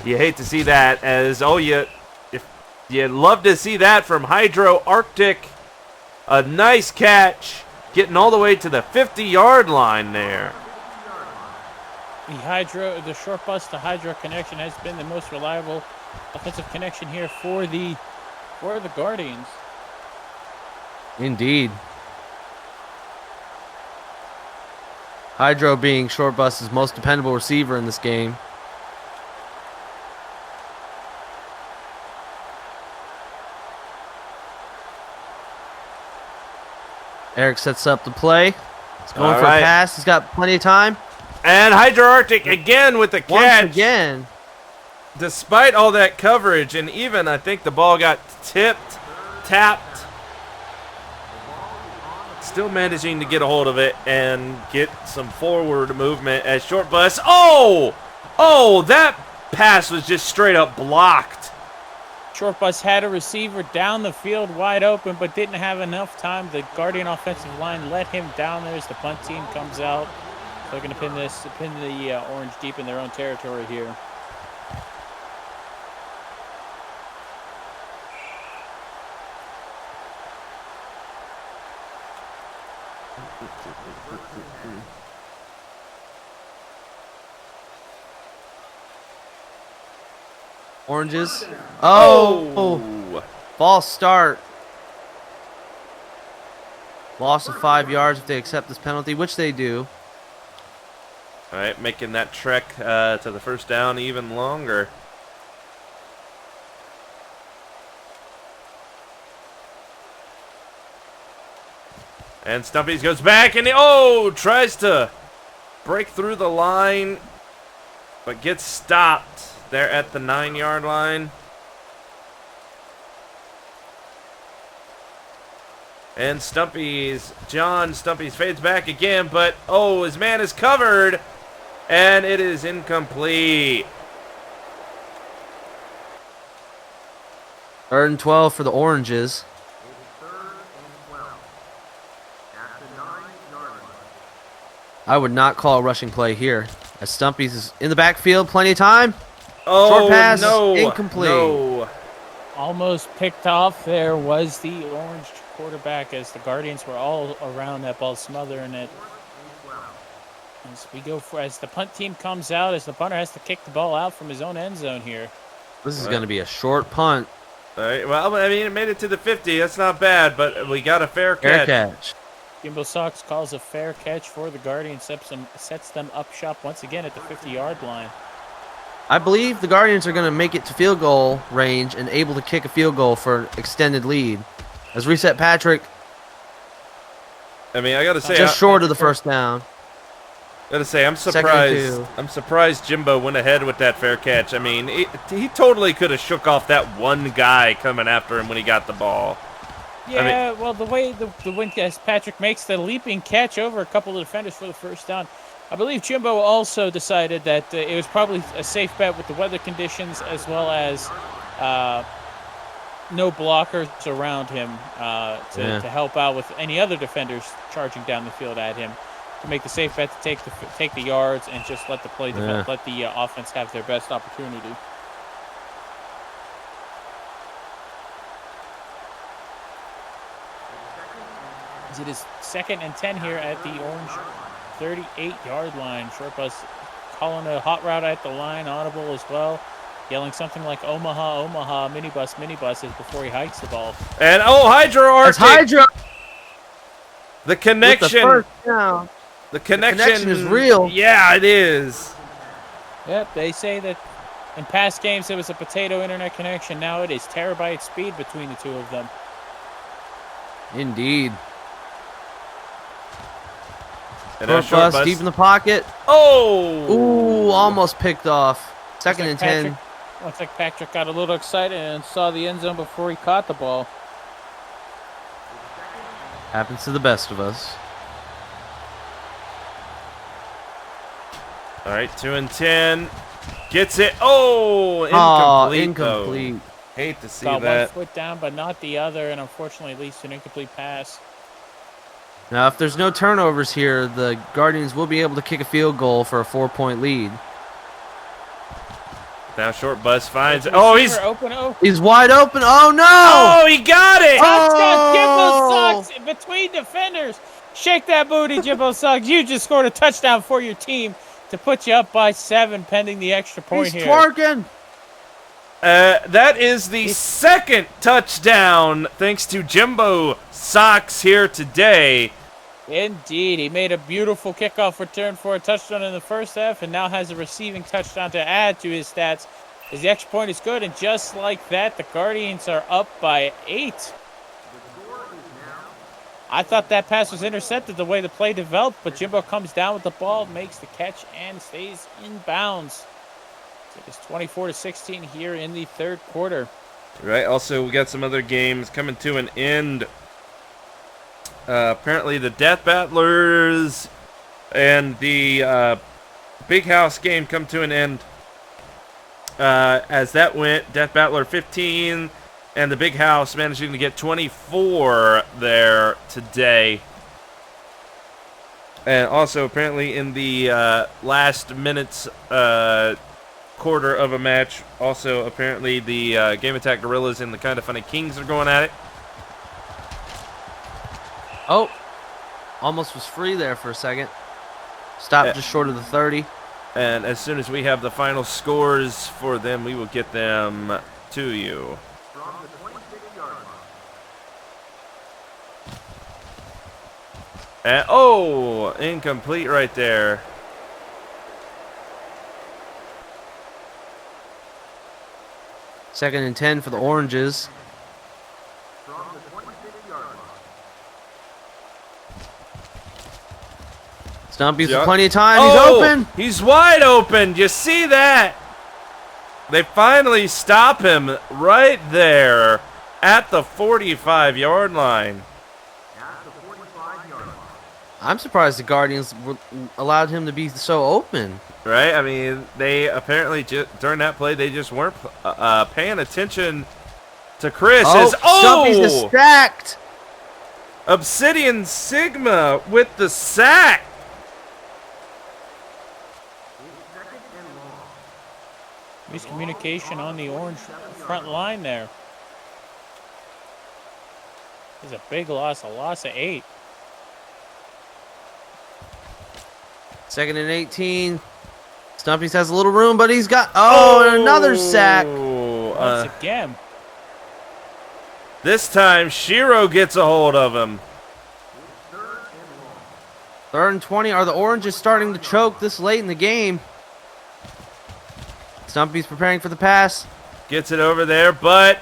You hate to see that, as you love to see that from Hydro Arctic. A nice catch, getting all the way to the 50-yard line there. The short bus to Hydro connection has been the most reliable offensive connection here for the Guardians. Indeed. Hydro being short bus's most dependable receiver in this game. Eric sets up the play. He's going for a pass. He's got plenty of time. And Hydro Arctic again with the catch. Once again. Despite all that coverage, and even I think the ball got tapped, still managing to get a hold of it and get some forward movement as short bus. Oh, that pass was just straight up blocked. Short bus had a receiver down the field wide open, but didn't have enough time. The Guardian offensive line let him down there as the punt team comes out. So they're going to pin the Orange deep in their own territory here. Oranges. Oh, false start. Loss of 5 yards if they accept this penalty, which they do. All right, making that trek to the first down even longer. And Stumpy's goes back and tries to break through the line, but gets stopped there at the 9-yard line. And John Stumpy's fades back again, but his man is covered, and it is incomplete. 3rd and 12 for the Oranges. It's 3rd and 12 at the 9-yard line. I would not call a rushing play here, as Stumpy's is in the backfield, plenty of time. Oh, short pass, no, incomplete. No. Almost picked off there was the Orange quarterback, as the Guardians were all around that ball, smothering it. As the punt team comes out, as the punter has to kick the ball out from his own end zone here. This is going to be a short punt. All right, well, I mean, it made it to the 50. That's not bad, but we got a fair Fair catch. catch. Jimbo Sox calls a fair catch for the Guardians, sets them up shop once again at the 50-yard line. I believe the Guardians are going to make it to field goal range and able to kick a field goal for an extended lead. As Reset Patrick, I mean, I got to say, just short of the first down. I'm Second surprised. and 2. I'm surprised Jimbo went ahead with that fair catch. I mean, he totally could have shook off that one guy coming after him when he got the ball. Yeah, well, the way as Patrick makes the leaping catch over a couple of defenders for the first down, I believe Jimbo also decided that it was probably a safe bet with the weather conditions, as well as no blockers around him to help out with any other defenders charging down the field at him, to make the safe bet to take the yards and just let the offense have their best opportunity. It is 2nd and 10 here at the Orange 38-yard line. Short bus calling a hot route at the line, audible as well, yelling something like Omaha, Omaha, minibus as before he hikes the ball. And Hydro Arctic. It's Hydro. The connection. The connection is real. Yeah, it is. Yep, they say that in past games it was a potato internet connection. Now it is terabyte speed between the two of them. Indeed. And Short bus deep in the pocket. Oh! Ooh, almost picked off. 2nd and 10. Looks like Patrick got a little excited and saw the end zone before he caught the ball. Happens to the best of us. All right, 2 and 10. Gets it. Oh, incomplete. Incomplete. Though. Hate to see Got that. 1 foot down, but not the other, and unfortunately leads to an incomplete pass. Now, if there's no turnovers here, the Guardians will be able to kick a field goal for a 4-point lead. Now short bus finds. The Oh, he's. receiver open. Oh, He's wide open. Oh, no! Oh, he got it. touchdown! Oh! Jimbo Suggs between defenders. Shake that booty, Jimbo Suggs. You just scored a touchdown for your team to put you up by 7, pending the extra point He's here. twerking. That is the second touchdown thanks to Jimbo Socks here today. Indeed, he made a beautiful kickoff return for a touchdown in the first half, and now has a receiving touchdown to add to his stats. As the extra point is good, and just like that, the Guardians are up by 8. I thought that pass was intercepted the way the play developed, but Jimbo comes down with the ball, makes the catch, and stays in bounds. So it's 24-16 here in the third quarter. Right. Also, we got some other games coming to an end. Apparently, the Death Battlers and the Big House game come to an end. As that went, Death Battler 15 and the Big House managing to get 24 there today. And also, apparently, in the last minutes quarter of a match, also, apparently, the Game Attack Gorillas and the Kinda Funny Kings are going at it. Oh, almost was free there for a second. Stopped just short of the 30. And as soon as we have the final scores for them, we will get them to you. From the 26-yard line. And, oh, incomplete right there. Second and 10 for the Oranges. From the 26-yard line. Stumpy's Yeah. with plenty of time. Oh, He's open. He's wide open. You see that? They finally stop him right there at the 45-yard line. At the 45-yard line. I'm surprised the Guardians allowed him to be so open. Right? I mean, they apparently during that play, they just weren't paying attention to Chris. Stumpy's is stacked. Obsidian Sigma with the sack. It's second and long. Miscommunication on the Orange front line there. It's a big loss, a loss of 8. Second and 18. Stumpy's has a little room, but he's got... Oh, and another sack. Once again. This time, Shiro gets a hold of him. It's third and long. Third and 20. Are the Oranges starting to choke this late in the game? Stumpy's preparing for the pass. Gets it over there, but,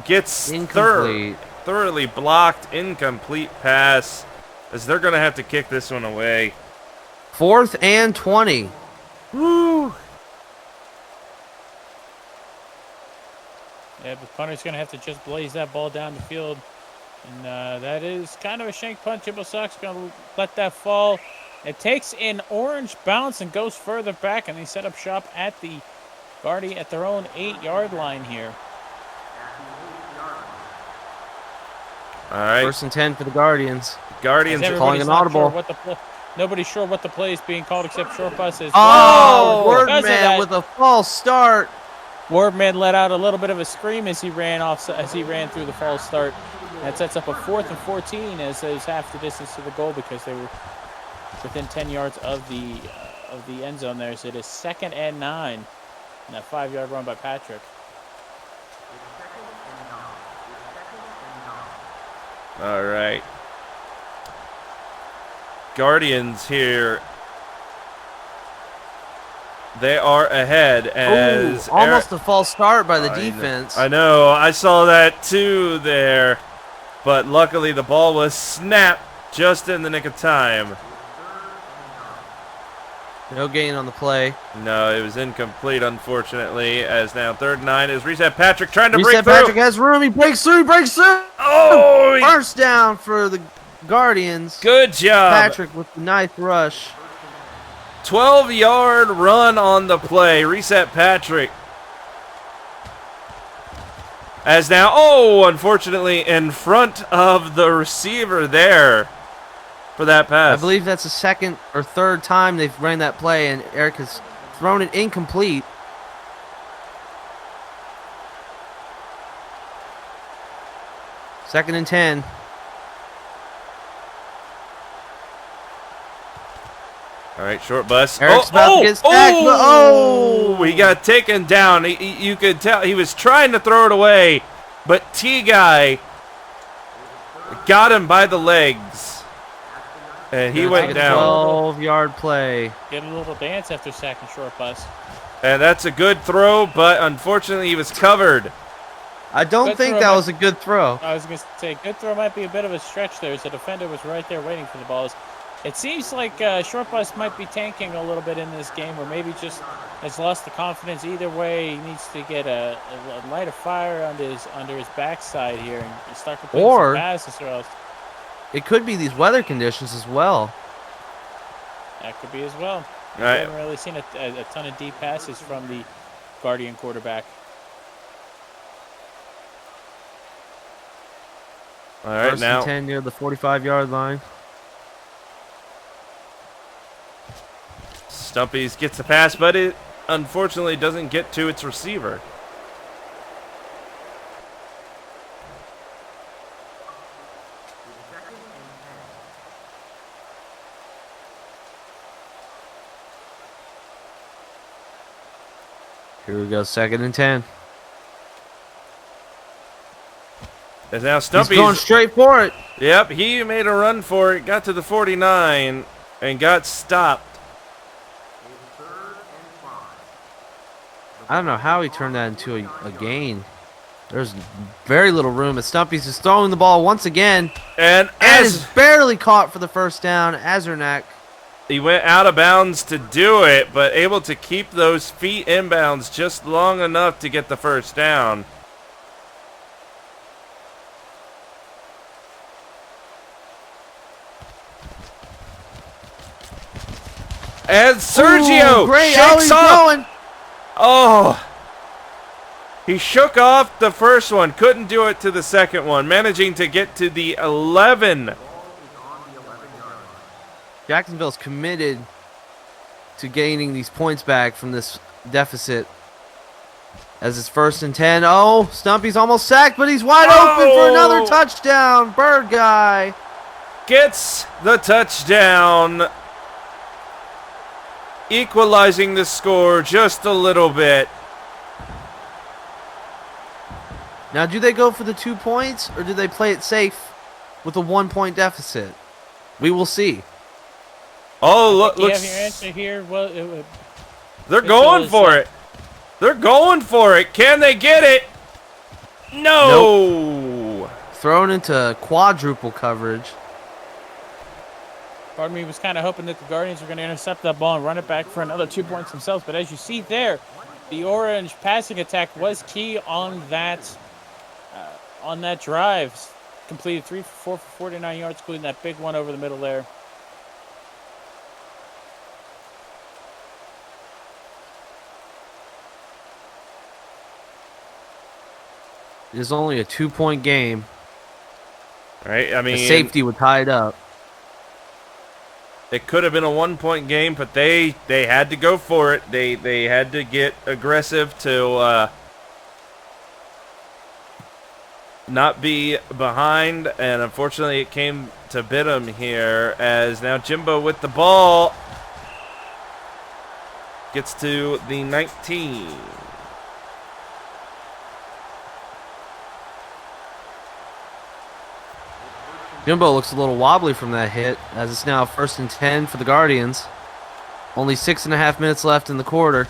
gets Incomplete. thoroughly blocked. Incomplete pass, as they're going to have to kick this one away. Fourth and 20. Woo! Yeah, the punter's going to have to just blaze that ball down the field. And that is kind of a shank punt. Jimbo Socks going to let that fall. It takes an orange bounce and goes further back, and they set up shop at the Guardian at their own 8-yard line here. All right, First and 10 for the Guardians. Guardians are calling Everybody's an not audible. Sure what the nobody's sure what the play is being called except short buses. Oh, Because of Wordman that, with a false start. Wardman let out a little bit of a scream as he ran through the false start. That sets up a 4th and 14 as there's half the distance to the goal because they were within 10 yards of the end zone there. So it is 2nd and 9. And that 5-yard run by Patrick. all right. Guardians here. They are ahead as Ooh, almost a false start by the defense. I know. I saw that too there. But luckily the ball was snapped just in the nick of time. No gain on the play. No, it was incomplete, unfortunately, as now 3rd and 9 is reset. Patrick trying to break Reset through. Patrick has room. He breaks through. Oh, First down for the Guardians. good job. Patrick with the nice rush. 12-yard run on the play. Reset Patrick. As now, unfortunately, in front of the receiver there for that pass. I believe that's the second or third time they've ran that play, and Eric has thrown it incomplete. Second and 10. All right, short bus. Eric's about to get sacked, but He got taken down. You could tell he was trying to throw it away, but T-Guy got him by the legs, and he went down. 12-yard play. Get a little dance after sacking short bus. And that's a good throw, but unfortunately he was covered. I don't Good think throw, that but- was a good throw. I was going to say, good throw might be a bit of a stretch there, as the defender was right there waiting for the balls. It seems like short bus might be tanking a little bit in this game, or maybe just has lost the confidence. Either way, he needs to get a light of fire under his backside here and start completing Or- some passes, or else It could be these weather conditions as well. that could be as well. All right. I haven't really seen a ton of deep passes from the Guardian quarterback. All right, First now and 10 near the 45-yard line. Stumpy's gets the pass, but it unfortunately doesn't get to its receiver. Here we go, second and 10. As now He's Stumpy's going straight for it. Yep, he made a run for it, got to the 49, and got stopped. I don't know how he turned that into a gain. There's very little room. And Stumpy's just throwing the ball once again. And And as is barely caught for the first down. Azernak. he went out of bounds to do it, but able to keep those feet inbounds just long enough to get the first down. And Sergio Ooh, great. shakes He's off. going. Oh, he shook off the first one, couldn't do it to the second one, managing to get to the 11. Jacksonville's committed to gaining these points back from this deficit. As it's first and 10. Oh, Stumpy's almost sacked, but he's wide open for another touchdown. Bird guy. Gets the touchdown, equalizing the score just a little bit. Now, do they go for the 2 points, or do they play it safe with a 1-point deficit? We will see. Oh, look! You have Looks, your answer here. Well, they're Mitchell going is, for it. They're going for it. Can they get it? No. Thrown into quadruple coverage. part of me was kind of hoping that the Guardians were going to intercept that ball and run it back for another 2 points themselves. But as you see there, the Orange passing attack was key on that drive. Completed 3 for 4 for 49 yards, including that big one over the middle there. It is only a 2-point game. Right. I mean, The safety would tie it up. it could have been a 1-point game, but they had to go for it. They had to get aggressive to not be behind, and unfortunately it came to bit them here as now Jimbo with the ball gets to the 19. Jimbo looks a little wobbly from that hit, as it's now first and 10 for the Guardians. Only 6.5 minutes left in the quarter.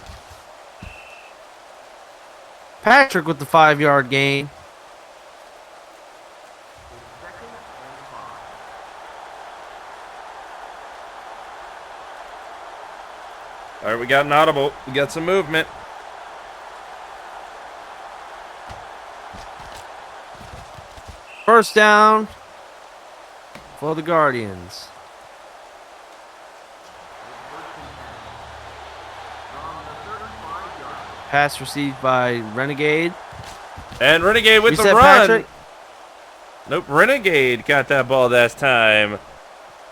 Patrick with the 5-yard gain. All right, we got an audible. We got some movement. First down for the Guardians. Pass received by Renegade. And Renegade with the Reset, run. Patrick. Nope, Renegade got that ball that time.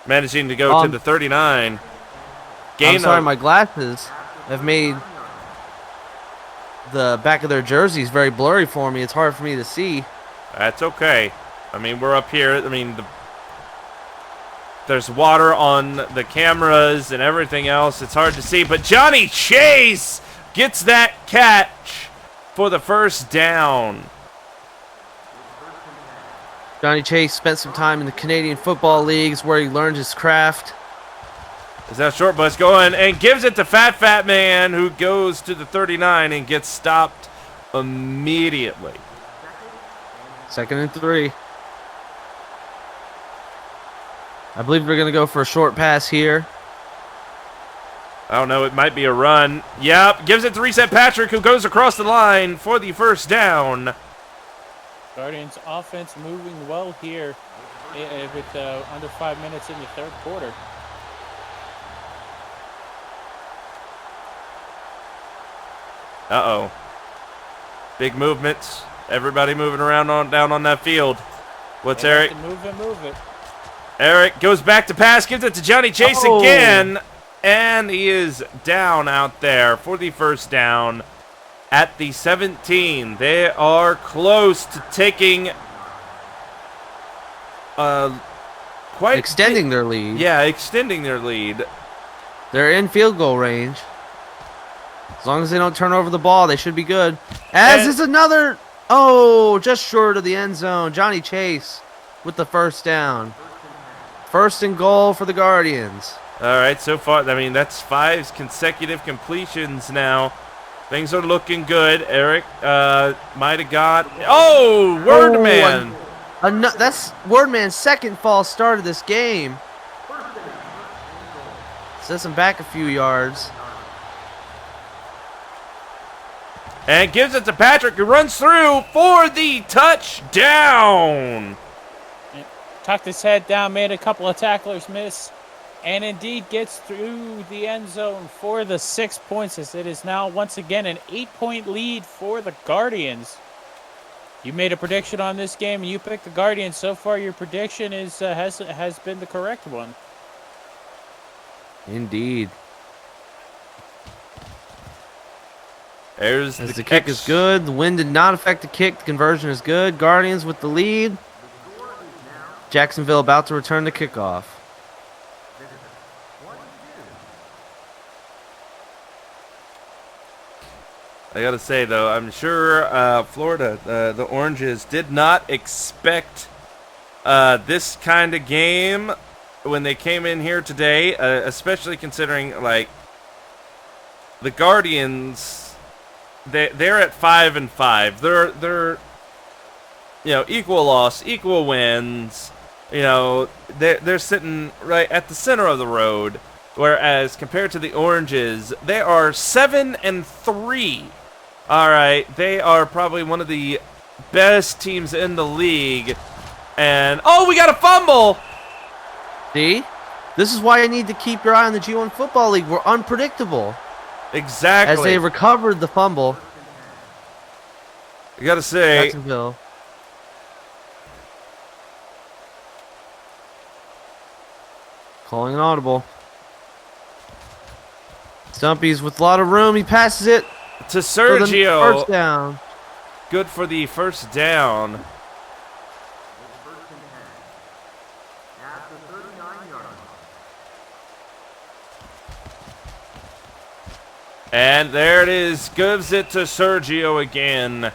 Managing to go to the 39. I'm sorry, my glasses have made the back of their jerseys very blurry for me. It's hard for me to see. That's okay. I mean, we're up here. I mean, there's water on the cameras and everything else. It's hard to see. But Johnny Chase gets that catch for the first down. Johnny Chase spent some time in the Canadian Football Leagues where he learned his craft. Is that short bus going and gives it to Fat Man, who goes to the 39 and gets stopped immediately. 2nd and 3. I believe we're going to go for a short pass here. I don't know. It might be a run. Yep. Gives it to Reset Patrick, who goes across the line for the first down. Guardians offense moving well here with under 5 minutes in the third quarter. Uh-oh. Big movements. Everybody moving around down on that field. What's Eric? Move it. Eric goes back to pass, gives it to Johnny Chase again, and he is down out there for the first down at the 17. They are close to taking quite Extending their lead. Yeah, extending their lead. They're in field goal range. As long as they don't turn over the ball, they should be good. As is another, just short of the end zone. Johnny Chase with the first down. 1st and goal for the Guardians. All right, so far, I mean, that's 5 consecutive completions now. Things are looking good. Eric might have got... Oh, Wordman! That's Wordman's second false start of this game. Sets him back a few yards. And gives it to Patrick, who runs through for the touchdown. Tucked his head down, made a couple of tacklers miss, and indeed gets through the end zone for the 6 points, as it is now once again an 8-point lead for the Guardians. You made a prediction on this game, and you picked the Guardians. So far, your prediction is has been the correct one. Indeed. There's the kick is good. The wind did not affect the kick. The conversion is good. Guardians with the lead. Jacksonville about to return the kickoff. I gotta say, though, I'm sure Florida, the Oranges, did not expect this kind of game when they came in here today, especially considering, like, the Guardians, they're at 5-5. They're equal loss, equal wins. They're sitting right at the center of the road, whereas compared to the Oranges, they are 7-3. All right, they are probably one of the best teams in the league. And we got a fumble. See, this is why you need to keep your eye on the G1 Football League. We're unpredictable. Exactly. As they recovered the fumble. I gotta say, Jacksonville. Calling an audible. Stumpy's with a lot of room. He passes it to for the Sergio. first down. Good for the first down. And there it is. Gives it to Sergio again.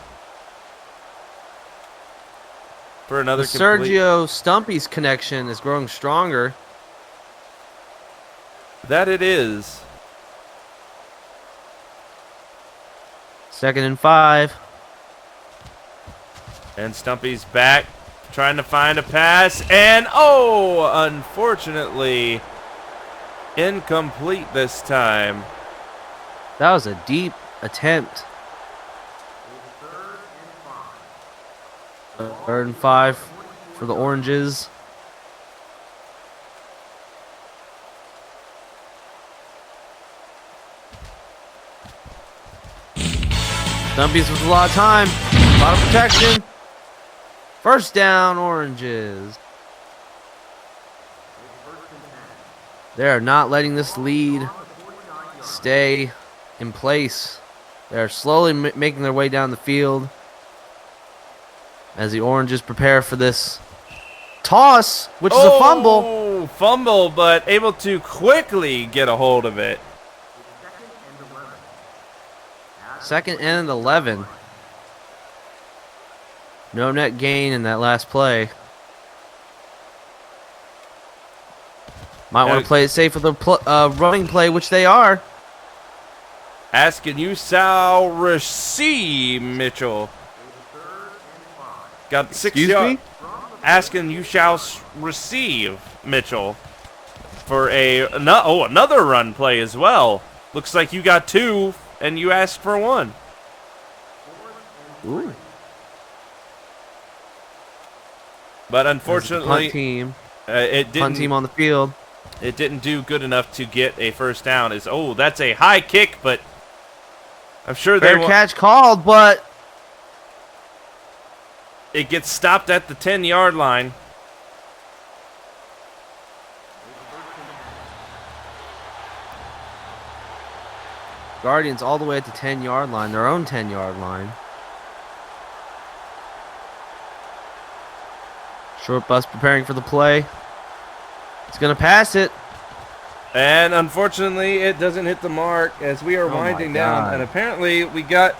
For another The Sergio Stumpy's connection is growing stronger. That it is. 2nd and 5. And Stumpy's back, trying to find a pass. And, unfortunately, incomplete this time. That was a deep attempt. 3rd and 5 for the Oranges. Dumpies with a lot of time. A lot of protection. First down, Oranges. They're not letting this lead stay in place. They're slowly making their way down the field as the Oranges prepare for this toss, which is a fumble. Fumble, but able to quickly get a hold of it. Second and 11. No net gain in that last play. Might want to play it safe with a running play, which they are. Asking you shall receive, Mitchell. Got 6 yards. Asking you shall receive, Mitchell. For another run play as well. Looks like you got 2 and you asked for 1. Ooh. But unfortunately, Punt team. It Punt team on the field. It didn't do good enough to get a first down. That's a high kick, but I'm sure Fair catch called, but it gets stopped at the 10-yard line. Guardians all the way at the 10-yard line, their own 10-yard line. Short bus preparing for the play. It's going to pass it. And unfortunately, it doesn't hit the mark as we are winding down. And apparently, we got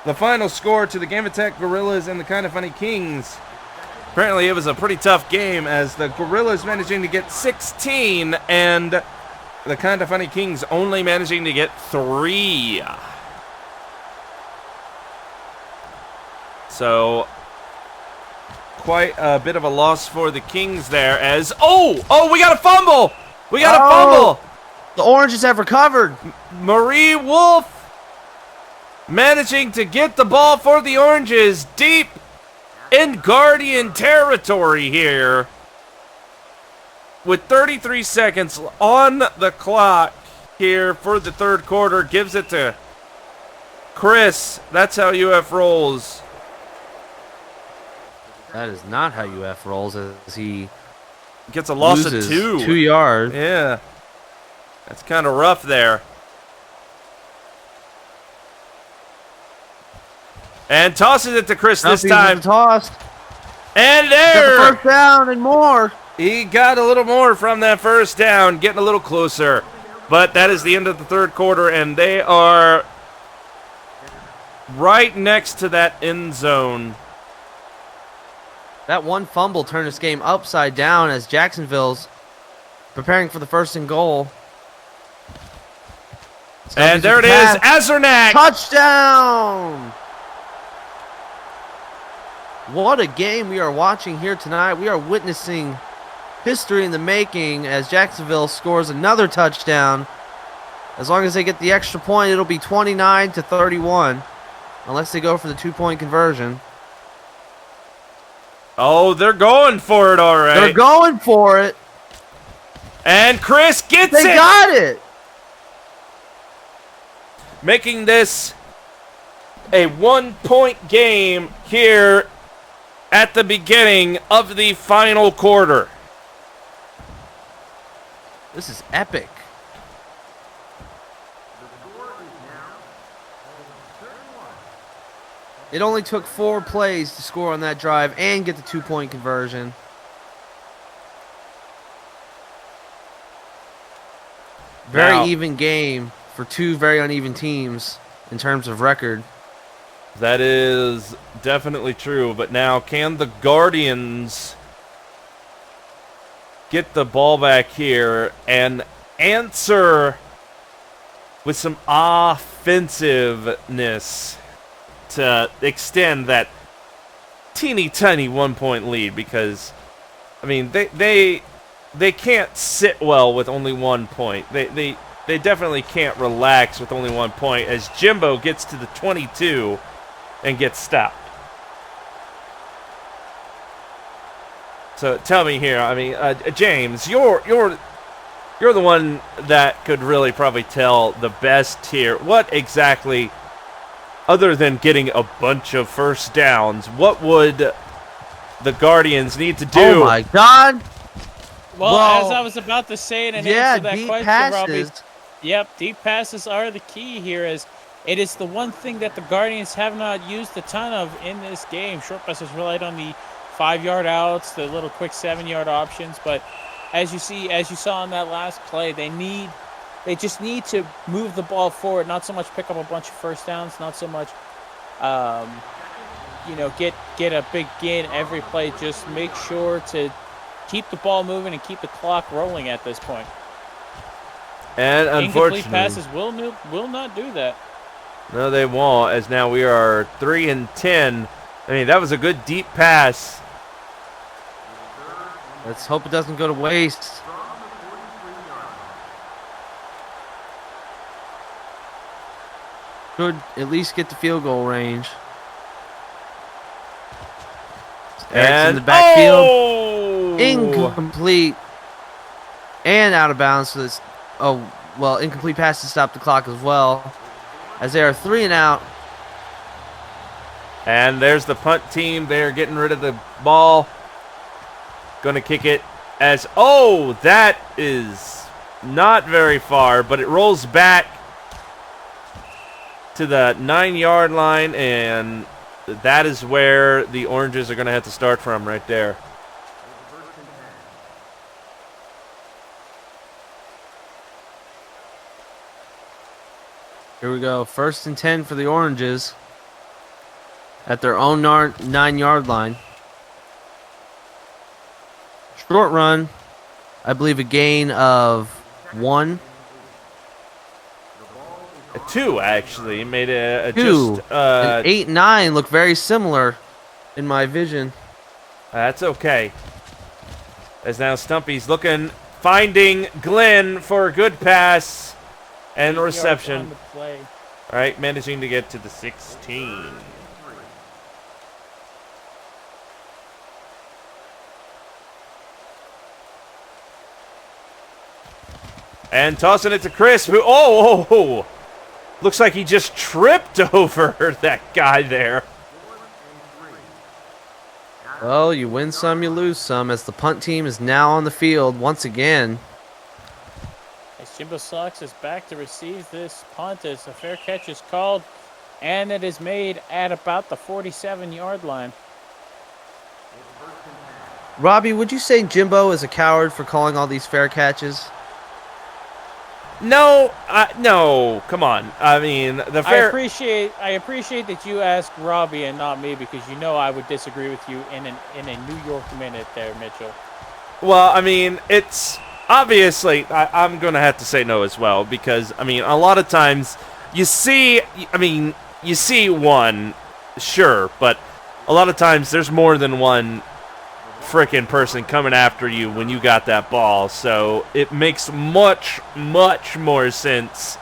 the final score to the Game Attack Gorillas and the Kinda Funny Kings. Apparently, it was a pretty tough game as the Gorillas managing to get 16 and the Kinda Funny Kings only managing to get 3. So, quite a bit of a loss for the Kings there as... we got a fumble! We got a fumble! The Oranges have recovered. Marie Wolf managing to get the ball for the Oranges deep in Guardian territory here. With 33 seconds on the clock here for the third quarter. Gives it to Chris. That's how UF rolls. That is not how UF rolls as he gets a loss of loses 2. 2 yards. Yeah. That's kind of rough there. And tosses it to Chris this time. Tossed. And Got there! the first down and more. He got a little more from that first down, getting a little closer. But that is the end of the third quarter, and they are right next to that end zone. That one fumble turned this game upside down as Jacksonville's preparing for the first and goal. And there it is, Azernak! Touchdown! What a game we are watching here tonight. We are witnessing history in the making as Jacksonville scores another touchdown. As long as they get the extra point, it'll be 29-31. Unless they go for the 2-point conversion. Oh, they're going for it all right. They're going for it. And Chris gets it! They got it! Making this a 1-point game here at the beginning of the final quarter. This is epic. It only took 4 plays to score on that drive and get the 2-point conversion. Very even game for 2 very uneven teams in terms of record. That is definitely true, but now can the Guardians get the ball back here and answer with some offensiveness to extend that teeny tiny 1-point lead? Because I mean they can't sit well with only 1 point. They definitely can't relax with only 1 point as Jimbo gets to the 22 and gets stopped. So tell me here, I mean, James, you're the one that could really probably tell the best here. What exactly other than getting a bunch of first downs, what would the Guardians need to do? Oh my God! Well, as I was about to say in an answer to that deep question, passes. Robbie. Yep, deep passes are the key here, as it is the one thing that the Guardians have not used a ton of in this game. Short passes relied on the 5-yard outs, the little quick 7-yard options, but as you saw in that last play, they just need to move the ball forward, not so much pick up a bunch of first downs, not so much get a big gain every play. Just make sure to keep the ball moving and keep the clock rolling at this point. And unfortunately, incomplete passes will not do that. No, they won't, as now we are 3-10. I mean, that was a good deep pass. Let's hope it doesn't go to waste. Should at least get the field goal range. Eric's in the backfield. Oh! Incomplete. And out of bounds. So this, incomplete pass to stop the clock as well. As they are 3 and out. And there's the punt team. They're getting rid of the ball. Going to kick it as, that is not very far, but it rolls back to the 9-yard line, and that is where the Oranges are going to have to start from right there. Here we go. 1st and 10 for the Oranges at their own 9-yard line. Short run, I believe a gain of 1. 2, actually. Made a 2. just... And 8 and 9 look very similar in my vision. That's okay. As now Stumpy's finding Glenn for a good pass and reception. All right, managing to get to the 16. And tossing it to Chris, who, looks like he just tripped over that guy there. Well, you win some, you lose some, as the punt team is now on the field once again. As Jimbo Sox is back to receive this punt, as a fair catch is called, and it is made at about the 47-yard line. Robbie, would you say Jimbo is a coward for calling all these fair catches? No, no, come on. I mean, I appreciate that you asked Robbie and not me, because you know I would disagree with you in a New York minute there, Mitchell. Well, I mean, it's obviously I'm going to have to say no as well, because I mean, a lot of times you see one, sure, but a lot of times there's more than one freaking person coming after you when you got that ball, so it makes much more sense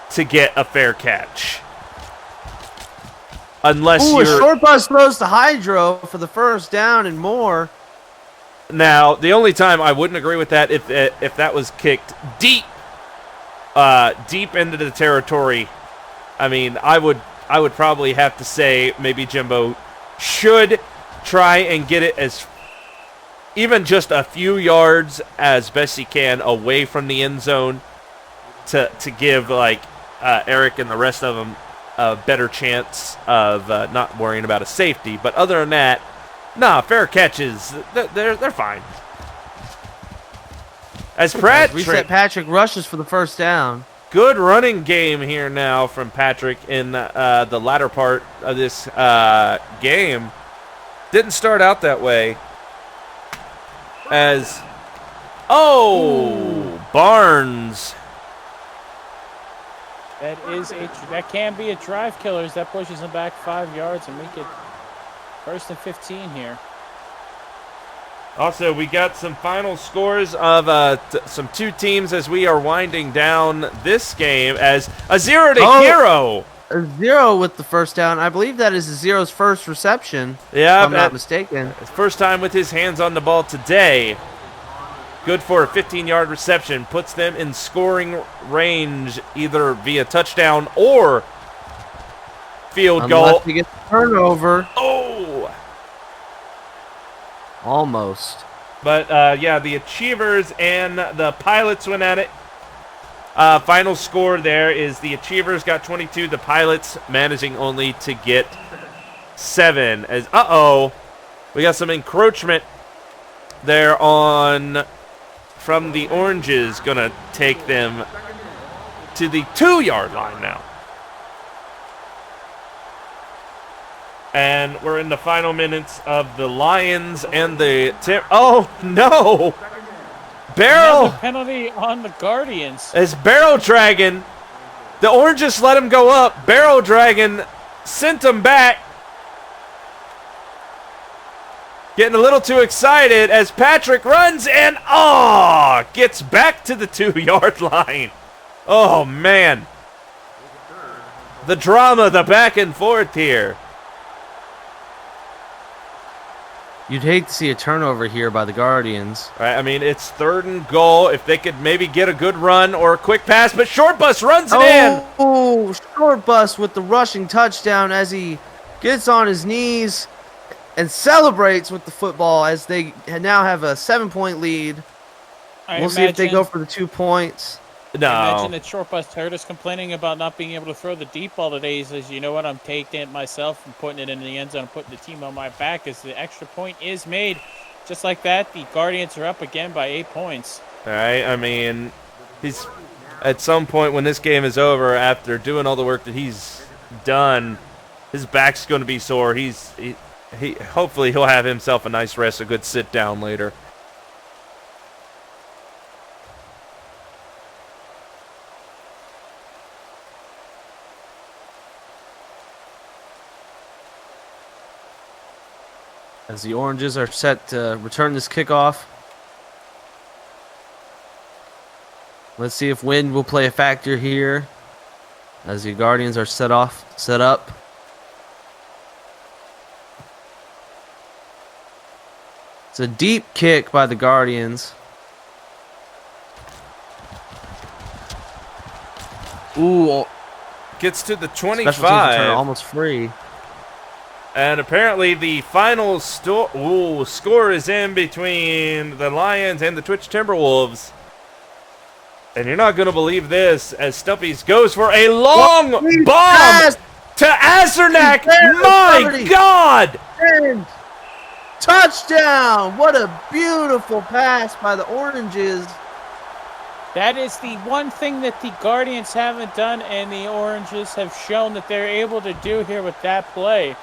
to get a fair catch, unless a short bus throws to Hydro for the first down and more. Now, the only time I wouldn't agree with that if that was kicked deep into the territory. I mean, I would probably have to say maybe Jimbo should try and get it as even just a few yards as best he can away from the end zone to give Eric and the rest of them a better chance of not worrying about a safety. But other than that, nah, fair catches, they're fine. As Patrick rushes for the first down. Good running game here now from Patrick in the latter part of this game. Didn't start out that way. Barnes. That can be a drive killer, as that pushes him back 5 yards and make it 1st and 15 here. Also, we got some final scores of some two teams as we are winding down this game as a 0-0. A 0 with the first down. I believe that is a 0's first reception. Yeah, if I'm not mistaken. First time with his hands on the ball today. Good for a 15-yard reception. Puts them in scoring range either via touchdown or field goal. Unless he gets a turnover. Oh! Almost. But, yeah, the Achievers and the Pilots went at it. Final score there is the Achievers got 22, the Pilots managing only to get 7. As we got some encroachment there from the Oranges, gonna take them to the 2-yard line now. And we're in the final minutes of the Lions and the oh no! Barrel Another penalty on the Guardians. as Barrel Dragon. The Oranges let him go up. Barrel Dragon sent him back. Getting a little too excited as Patrick runs and gets back to the 2-yard line. Oh man. The drama, the back and forth here. You'd hate to see a turnover here by the Guardians. Right, I mean, it's 3rd and goal. If they could maybe get a good run or a quick pass, but Short Bus runs it in. Oh, Short Bus with the rushing touchdown as he gets on his knees and celebrates with the football as they now have a 7-point lead. We'll see if they go for the 2 points. I No. imagine that Short Bus heard us complaining about not being able to throw the deep ball today. He says, you know what, I'm taking it myself and putting it in the end zone and putting the team on my back as the extra point is made. Just like that, the Guardians are up again by 8 points. All right, I mean, he's at some point when this game is over, after doing all the work that he's done, his back's going to be sore. He hopefully he'll have himself a nice rest, a good sit down later. As the Oranges are set to return this kickoff. Let's see if wind will play a factor here as the Guardians are set up. It's a deep kick by the Guardians. Ooh, Gets to the special teams 25. return almost free. And apparently the final score is in between the Lions and the Twitch Timberwolves. And you're not going to believe this as Stuppies goes for a long bomb pass. to Azernak. There, My 30. God! And touchdown! What a beautiful pass by the Oranges. That is the one thing that the Guardians haven't done, and the Oranges have shown that they're able to do here with that play.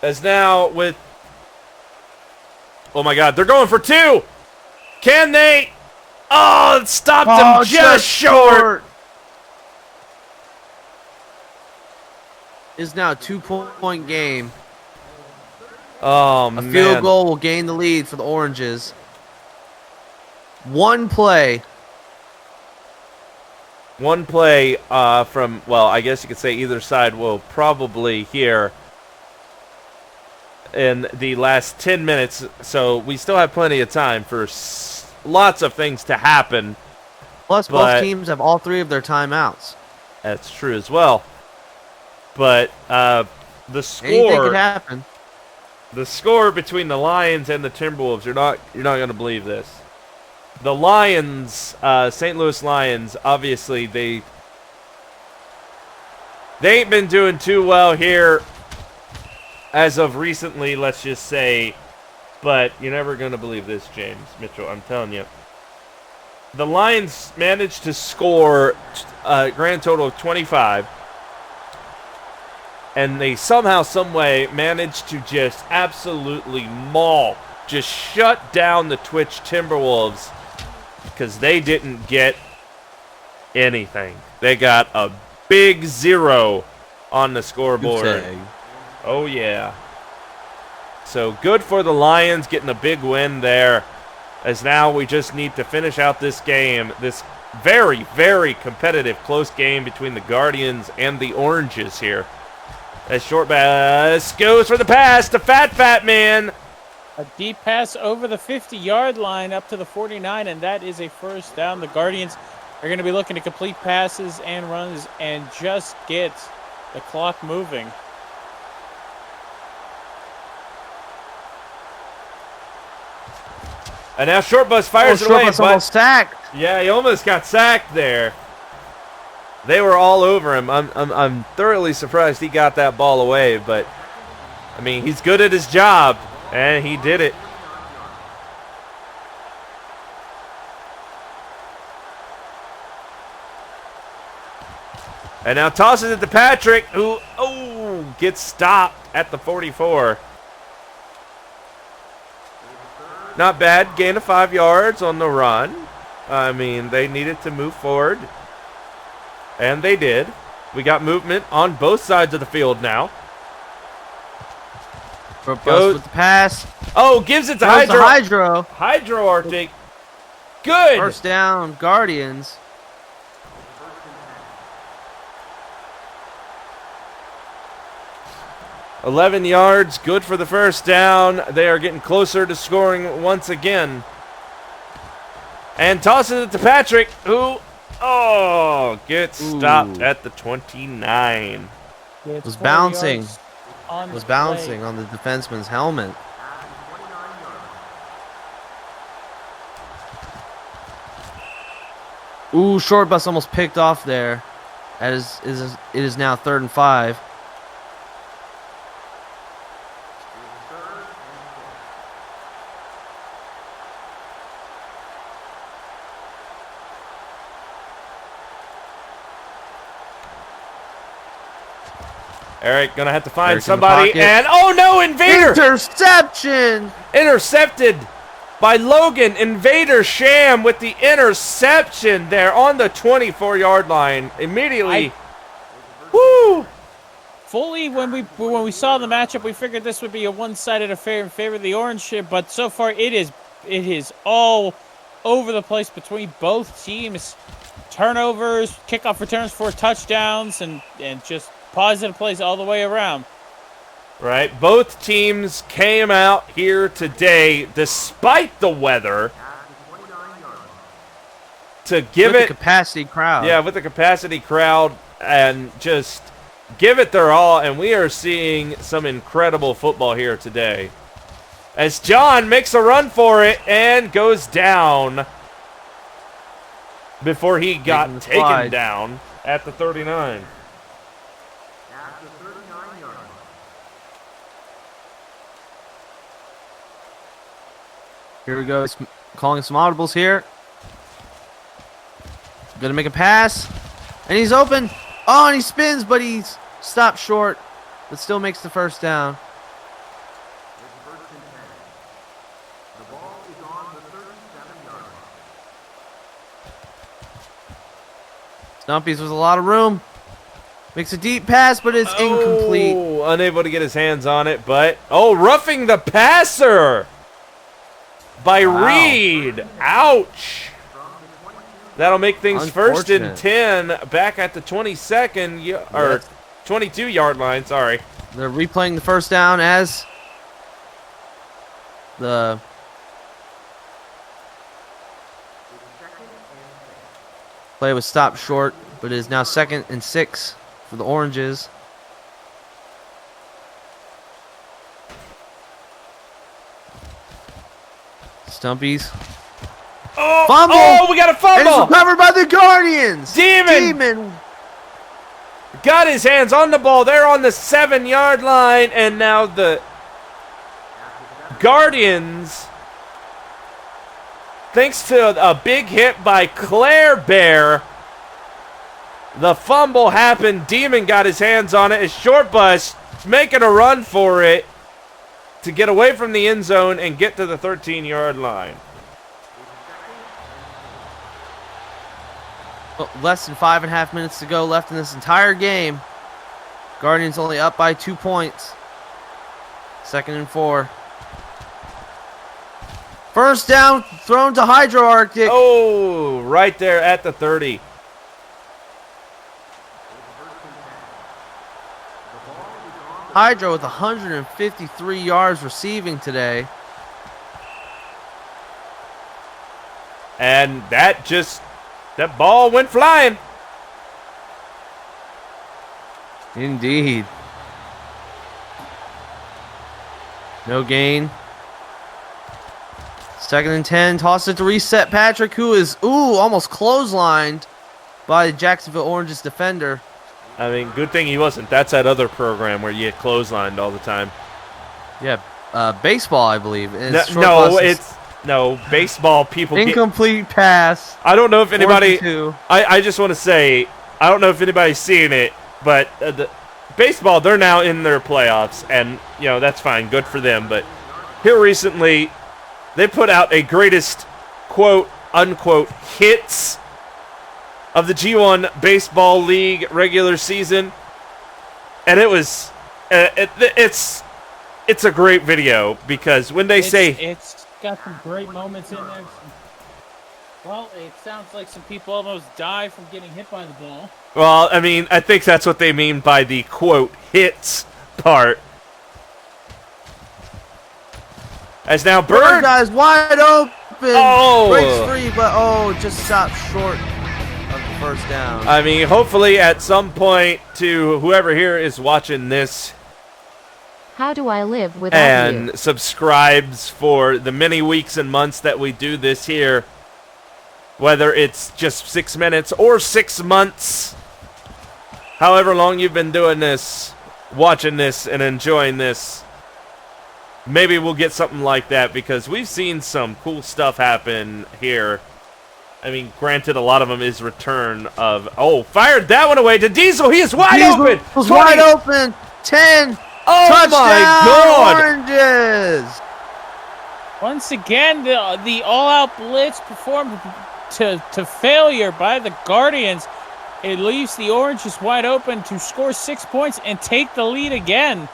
As now with... Oh my God, they're going for 2! Can they? Oh, it stopped them just short! Is now a 2-point game. Oh, A man. field goal will gain the lead for the Oranges. One play. One play from, well, I guess you could say either side will probably hear in the last 10 minutes, so we still have plenty of time for lots of things to happen. Plus, But- both teams have all 3 of their timeouts. That's true as well. But the Anything could score, happen. the score between the Lions and the Timberwolves, you're not going to believe this. The Lions, St. Louis Lions, obviously they ain't been doing too well here as of recently, let's just say. But you're never going to believe this, James Mitchell. I'm telling you. The Lions managed to score a grand total of 25. And they somehow, some way, managed to just absolutely maul, just shut down the Twitch Timberwolves because they didn't get anything. They got a big 0 on the scoreboard. Oh, yeah. So good for the Lions getting a big win there, as now we just need to finish out this game, this very, very competitive close game between the Guardians and the Oranges here. As Short Bass goes for the pass to Fat Man. A deep pass over the 50-yard line up to the 49, and that is a first down. The Guardians They're going to be looking to complete passes and runs and just get the clock moving. And now Short Bus fires it Short away. Bus But almost sacked. yeah, he almost got sacked there. They were all over him. I'm thoroughly surprised he got that ball away, but I mean, he's good at his job, and he did it. And now tosses it to Patrick, who gets stopped at the 44. Not bad. Gain of 5 yards on the run. I mean, they needed to move forward. And they did. We got movement on both sides of the field now. Short Bus with the pass. Oh, gives it to Throws to Hydro. Hydro. Hydro Arctic. Good. First down, Guardians. $11 yards, good for the first down. They are getting closer to scoring once again. And tosses it to Patrick, who, gets stopped at the 29. Was bouncing. On Was the bouncing play. on the defenseman's helmet. Ooh, Short Bus almost picked off there. It is now 3rd and 5. Eric gonna have to find Eric in the somebody, pocket. and oh no, Invader Interception! intercepted by Logan. Invader Sham with the interception there on the 24-yard line. Immediately, woo! Fully, when we saw the matchup, we figured this would be a one-sided affair in favor of the Orange here, but so far it is all over the place between both teams. Turnovers, kickoff returns for touchdowns, and just positive plays all the way around. Right, both teams came out here today, despite the weather, to give With it the capacity crowd. Yeah, with the capacity crowd, and just give it their all, and we are seeing some incredible football here today. As John makes a run for it and goes down before he got Making the taken slide. down at the 39. Here we go. He's calling some audibles here. Gonna make a pass. And he's open. Oh, and he spins, but he's stopped short. But still makes the first down. Stumpy's with a lot of room. Makes a deep pass, but it's incomplete. Oh, unable to get his hands on it, but roughing the passer by Wow. Reed. Ouch. That'll make things 1st and Unfortunate. 10 back at the 22nd or Yes. 22-yard line, sorry. They're replaying the first down as the play was stopped short, but it is now 2nd and 6 for the Oranges. Stumpy's fumble! Oh, we got a and it's fumble. recovered by the Guardians. Demon got his hands on the ball. They're on the 7-yard line, and now the Guardians, thanks to a big hit by Claire Bear, the fumble happened. Demon got his hands on it. It's Short Bus making a run for it to get away from the end zone and get to the 13-yard line. Less than 5.5 minutes to go left in this entire game. Guardians only up by 2 points. 2nd and 4. First down, thrown to Hydro Arctic. Oh, right there at the 30. Hydro with 153 yards receiving today. And that just That ball went flying. Indeed. No gain. 2nd and 10. Toss it to reset Patrick, who is, almost clotheslined by Jacksonville Orange's defender. I mean, good thing he wasn't. That's that other program where you get clotheslined all the time. Yeah, baseball, I believe. And No, baseball people incomplete pass. I don't know if anybody... 42. I just want to say, I don't know if anybody's seeing it, but the baseball, they're now in their playoffs, and, you know, that's fine. Good for them. But here recently, they put out a greatest, quote, unquote, hits of the G1 Baseball League regular season, and it was... It's a great video, because when they say... It's got some great moments in there. Well, it sounds like some people almost die from getting hit by the ball. Well, I mean, I think that's what they mean by the, quote, hits part. As now Bird... Guy's wide open. Oh! Breaks free, but, just stopped short of the first down. I mean, hopefully at some point to whoever here is watching this... How do I live without and you? subscribes for the many weeks and months that we do this here, whether it's just 6 minutes or 6 months, however long you've been doing this, watching this and enjoying this, maybe we'll get something like that, because we've seen some cool stuff happen here. I mean, granted, a lot of them is return of... Oh, fired that one away to Diesel. He is wide open. Was wide open. 10. Oh, touchdown, my God. Oranges. Once again, the all-out blitz performed to failure by the Guardians. It leaves the Oranges wide open to score 6 points and take the lead again.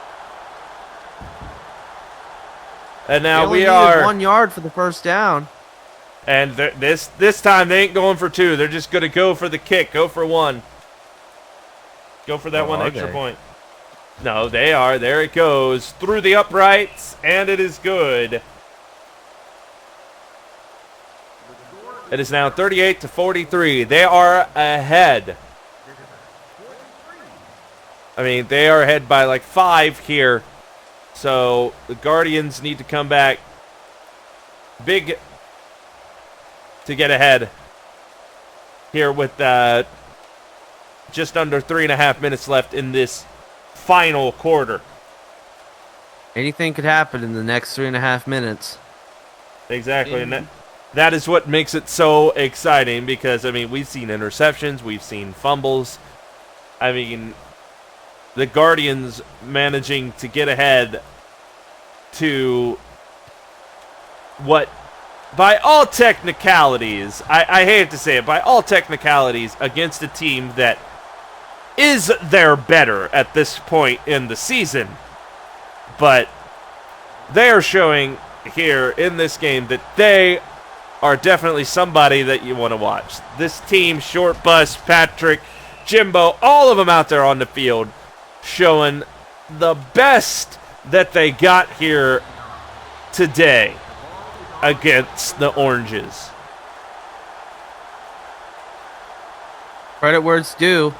And now They only we needed are 1 yard for the first down. And this time they ain't going for 2. They're just going to go for the kick. Go for 1. Go for that one extra point. No, they are. There it goes. Through the uprights, and it is good. It is now 38-43. They are ahead. I mean, they are ahead by like 5 here. So the Guardians need to come back big to get ahead here with just under 3.5 minutes left in this final quarter. Anything could happen in the next 3.5 minutes. Exactly, and that is what makes it so exciting, because, I mean, we've seen interceptions, we've seen fumbles. I mean, the Guardians managing to get ahead to what, by all technicalities, I hate to say it, by all technicalities, against a team that is their better at this point in the season. But they are showing here in this game that they are definitely somebody that you want to watch. This team, Short Bus, Patrick, Jimbo, all of them out there on the field showing the best that they got here today against the Oranges. Credit where it's due.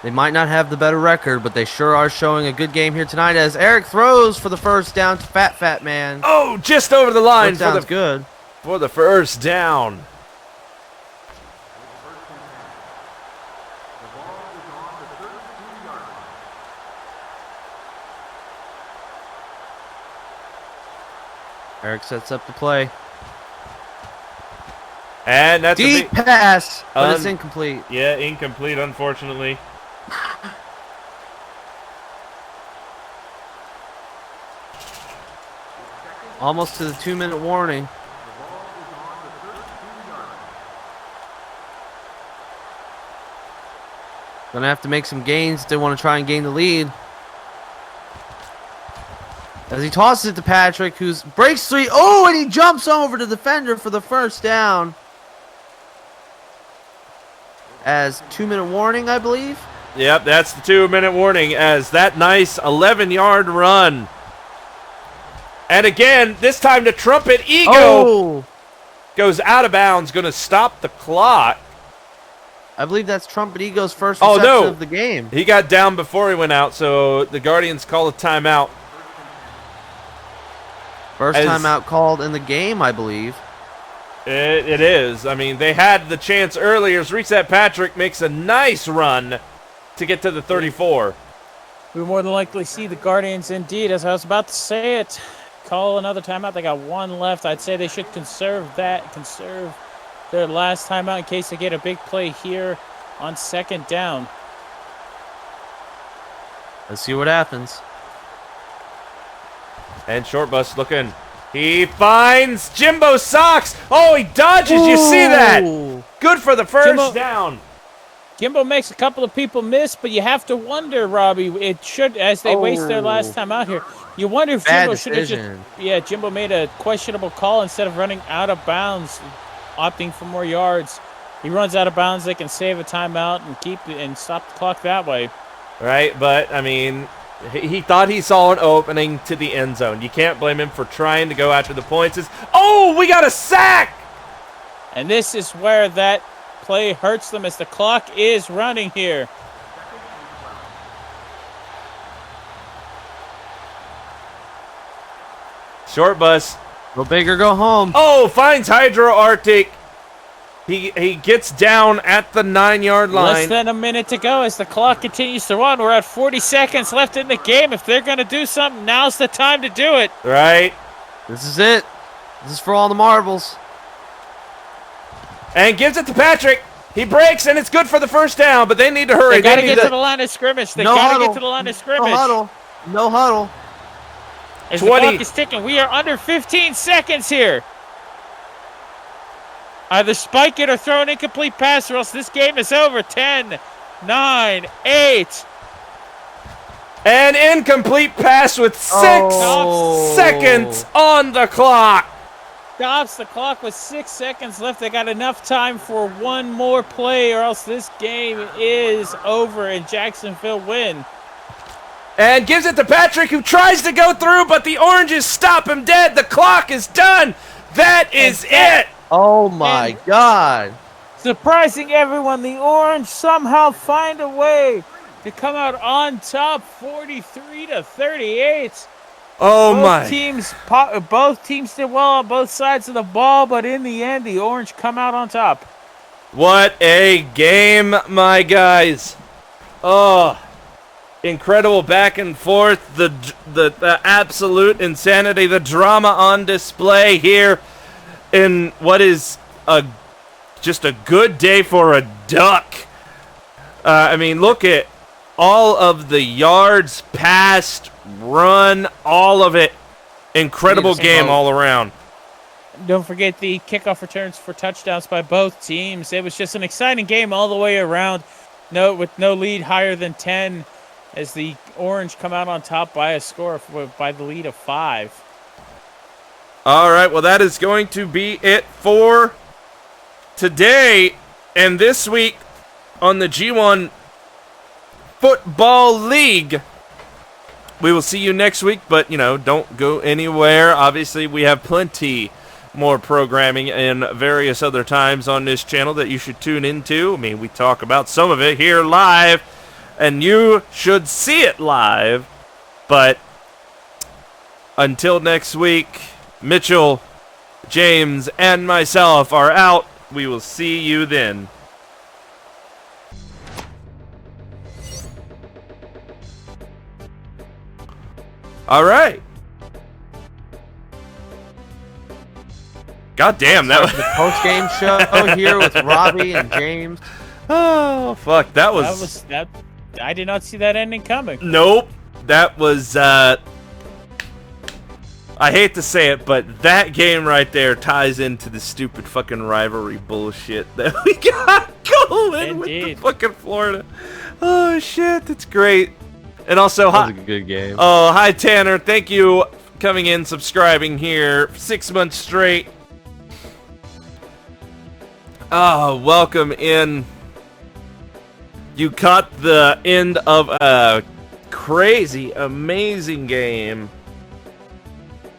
They might not have the better record, but they sure are showing a good game here tonight as Eric throws for the first down to Fat Man. Oh, just over the line good. For the first down. Eric sets up the play. And that's deep a pass, but it's incomplete. Yeah, incomplete, unfortunately. Almost to the 2-minute warning. Gonna have to make some gains if they want to try and gain the lead. As he tosses it to Patrick, who breaks 3. Oh, and he jumps over to the defender for the first down. As 2-minute warning, I believe. Yep, that's the 2-minute warning as that nice 11-yard run. And again, this time the Trumpet Ego goes out of bounds, going to stop the clock. I believe that's Trumpet Ego's first Oh, reception no. of the game. He got down before he went out, so the Guardians call a timeout. First As- timeout called in the game, I believe. It is. I mean, they had the chance earlier. As Reset Patrick makes a nice run to get to the 34. We more than likely see the Guardians indeed, as I was about to say it. Call another timeout. They got one left. I'd say they should conserve their last timeout in case they get a big play here on second down. Let's see what happens. And Short Bus looking. He finds Jimbo Socks. Oh, he dodges. You see that? Ooh. Good for the first Jimbo- down. Jimbo makes a couple of people miss, but you have to wonder, Robbie, it should, as they waste their last time out here, you wonder if Bad Jimbo should have just, decision. Jimbo made a questionable call instead of running out of bounds, opting for more yards. He runs out of bounds, they can save a timeout and stop the clock that way. Right, but, I mean, he thought he saw an opening to the end zone. You can't blame him for trying to go after the points. Oh, we got a sack! And this is where that play hurts them as the clock is running here. Short Bus. Go big or go home. Oh, finds Hydro Arctic. He gets down at the 9-yard line. Less than a minute to go as the clock continues to run. We're at 40 seconds left in the game. If they're going to do something, now's the time to do it. Right. This is it. This is for all the marbles. And gives it to Patrick. He breaks, and it's good for the first down, but they need to hurry. They got to need get to the line of scrimmage. They No got to huddle. get to the line of No scrimmage. huddle. No huddle. As 20. the clock is ticking, we are under 15 seconds here. Either spike it or throw an incomplete pass, or else this game is over. 10, 9, 8. An incomplete pass with 6 Oh. seconds on the clock. Stops the clock with 6 seconds left. They got enough time for one more play, or else this game is over and Jacksonville win. And gives it to Patrick, who tries to go through, but the Oranges stop him dead. The clock is done. That is it. Oh my God. Surprising everyone, the Orange somehow find a way to come out on top, 43-38. Oh Both teams did well on both sides of the ball, but in the end, the Orange come out on top. What a game, my guys. Oh, incredible back and forth. The absolute insanity, the drama on display here in what is just a good day for a duck. I mean, look at all of the yards passed, run, all of it. Incredible game all around. Don't forget the kickoff returns for touchdowns by both teams. It was just an exciting game all the way around. With no lead higher than 10, as the Orange come out on top by a score by the lead of 5. All right, well, that is going to be it for today and this week on the G1 Football League. We will see you next week, but, don't go anywhere. Obviously, we have plenty more programming and various other times on this channel that you should tune into. I mean, we talk about some of it here live, and you should see it live. But until next week, Mitchell, James, and myself are out. We will see you then. All right. God damn, that was... The post-game show here with Robbie and James. Oh, fuck. That was... I did not see that ending coming. Nope. That was, I hate to say it, but that game right there ties into the stupid fucking rivalry bullshit that we got going with the Indeed. fucking Florida. Oh, shit. That's great. And also, That hi, was a good game. oh, hi, Tanner. Thank you for coming in, subscribing here 6 months straight. Oh, welcome in. You caught the end of a crazy, amazing game.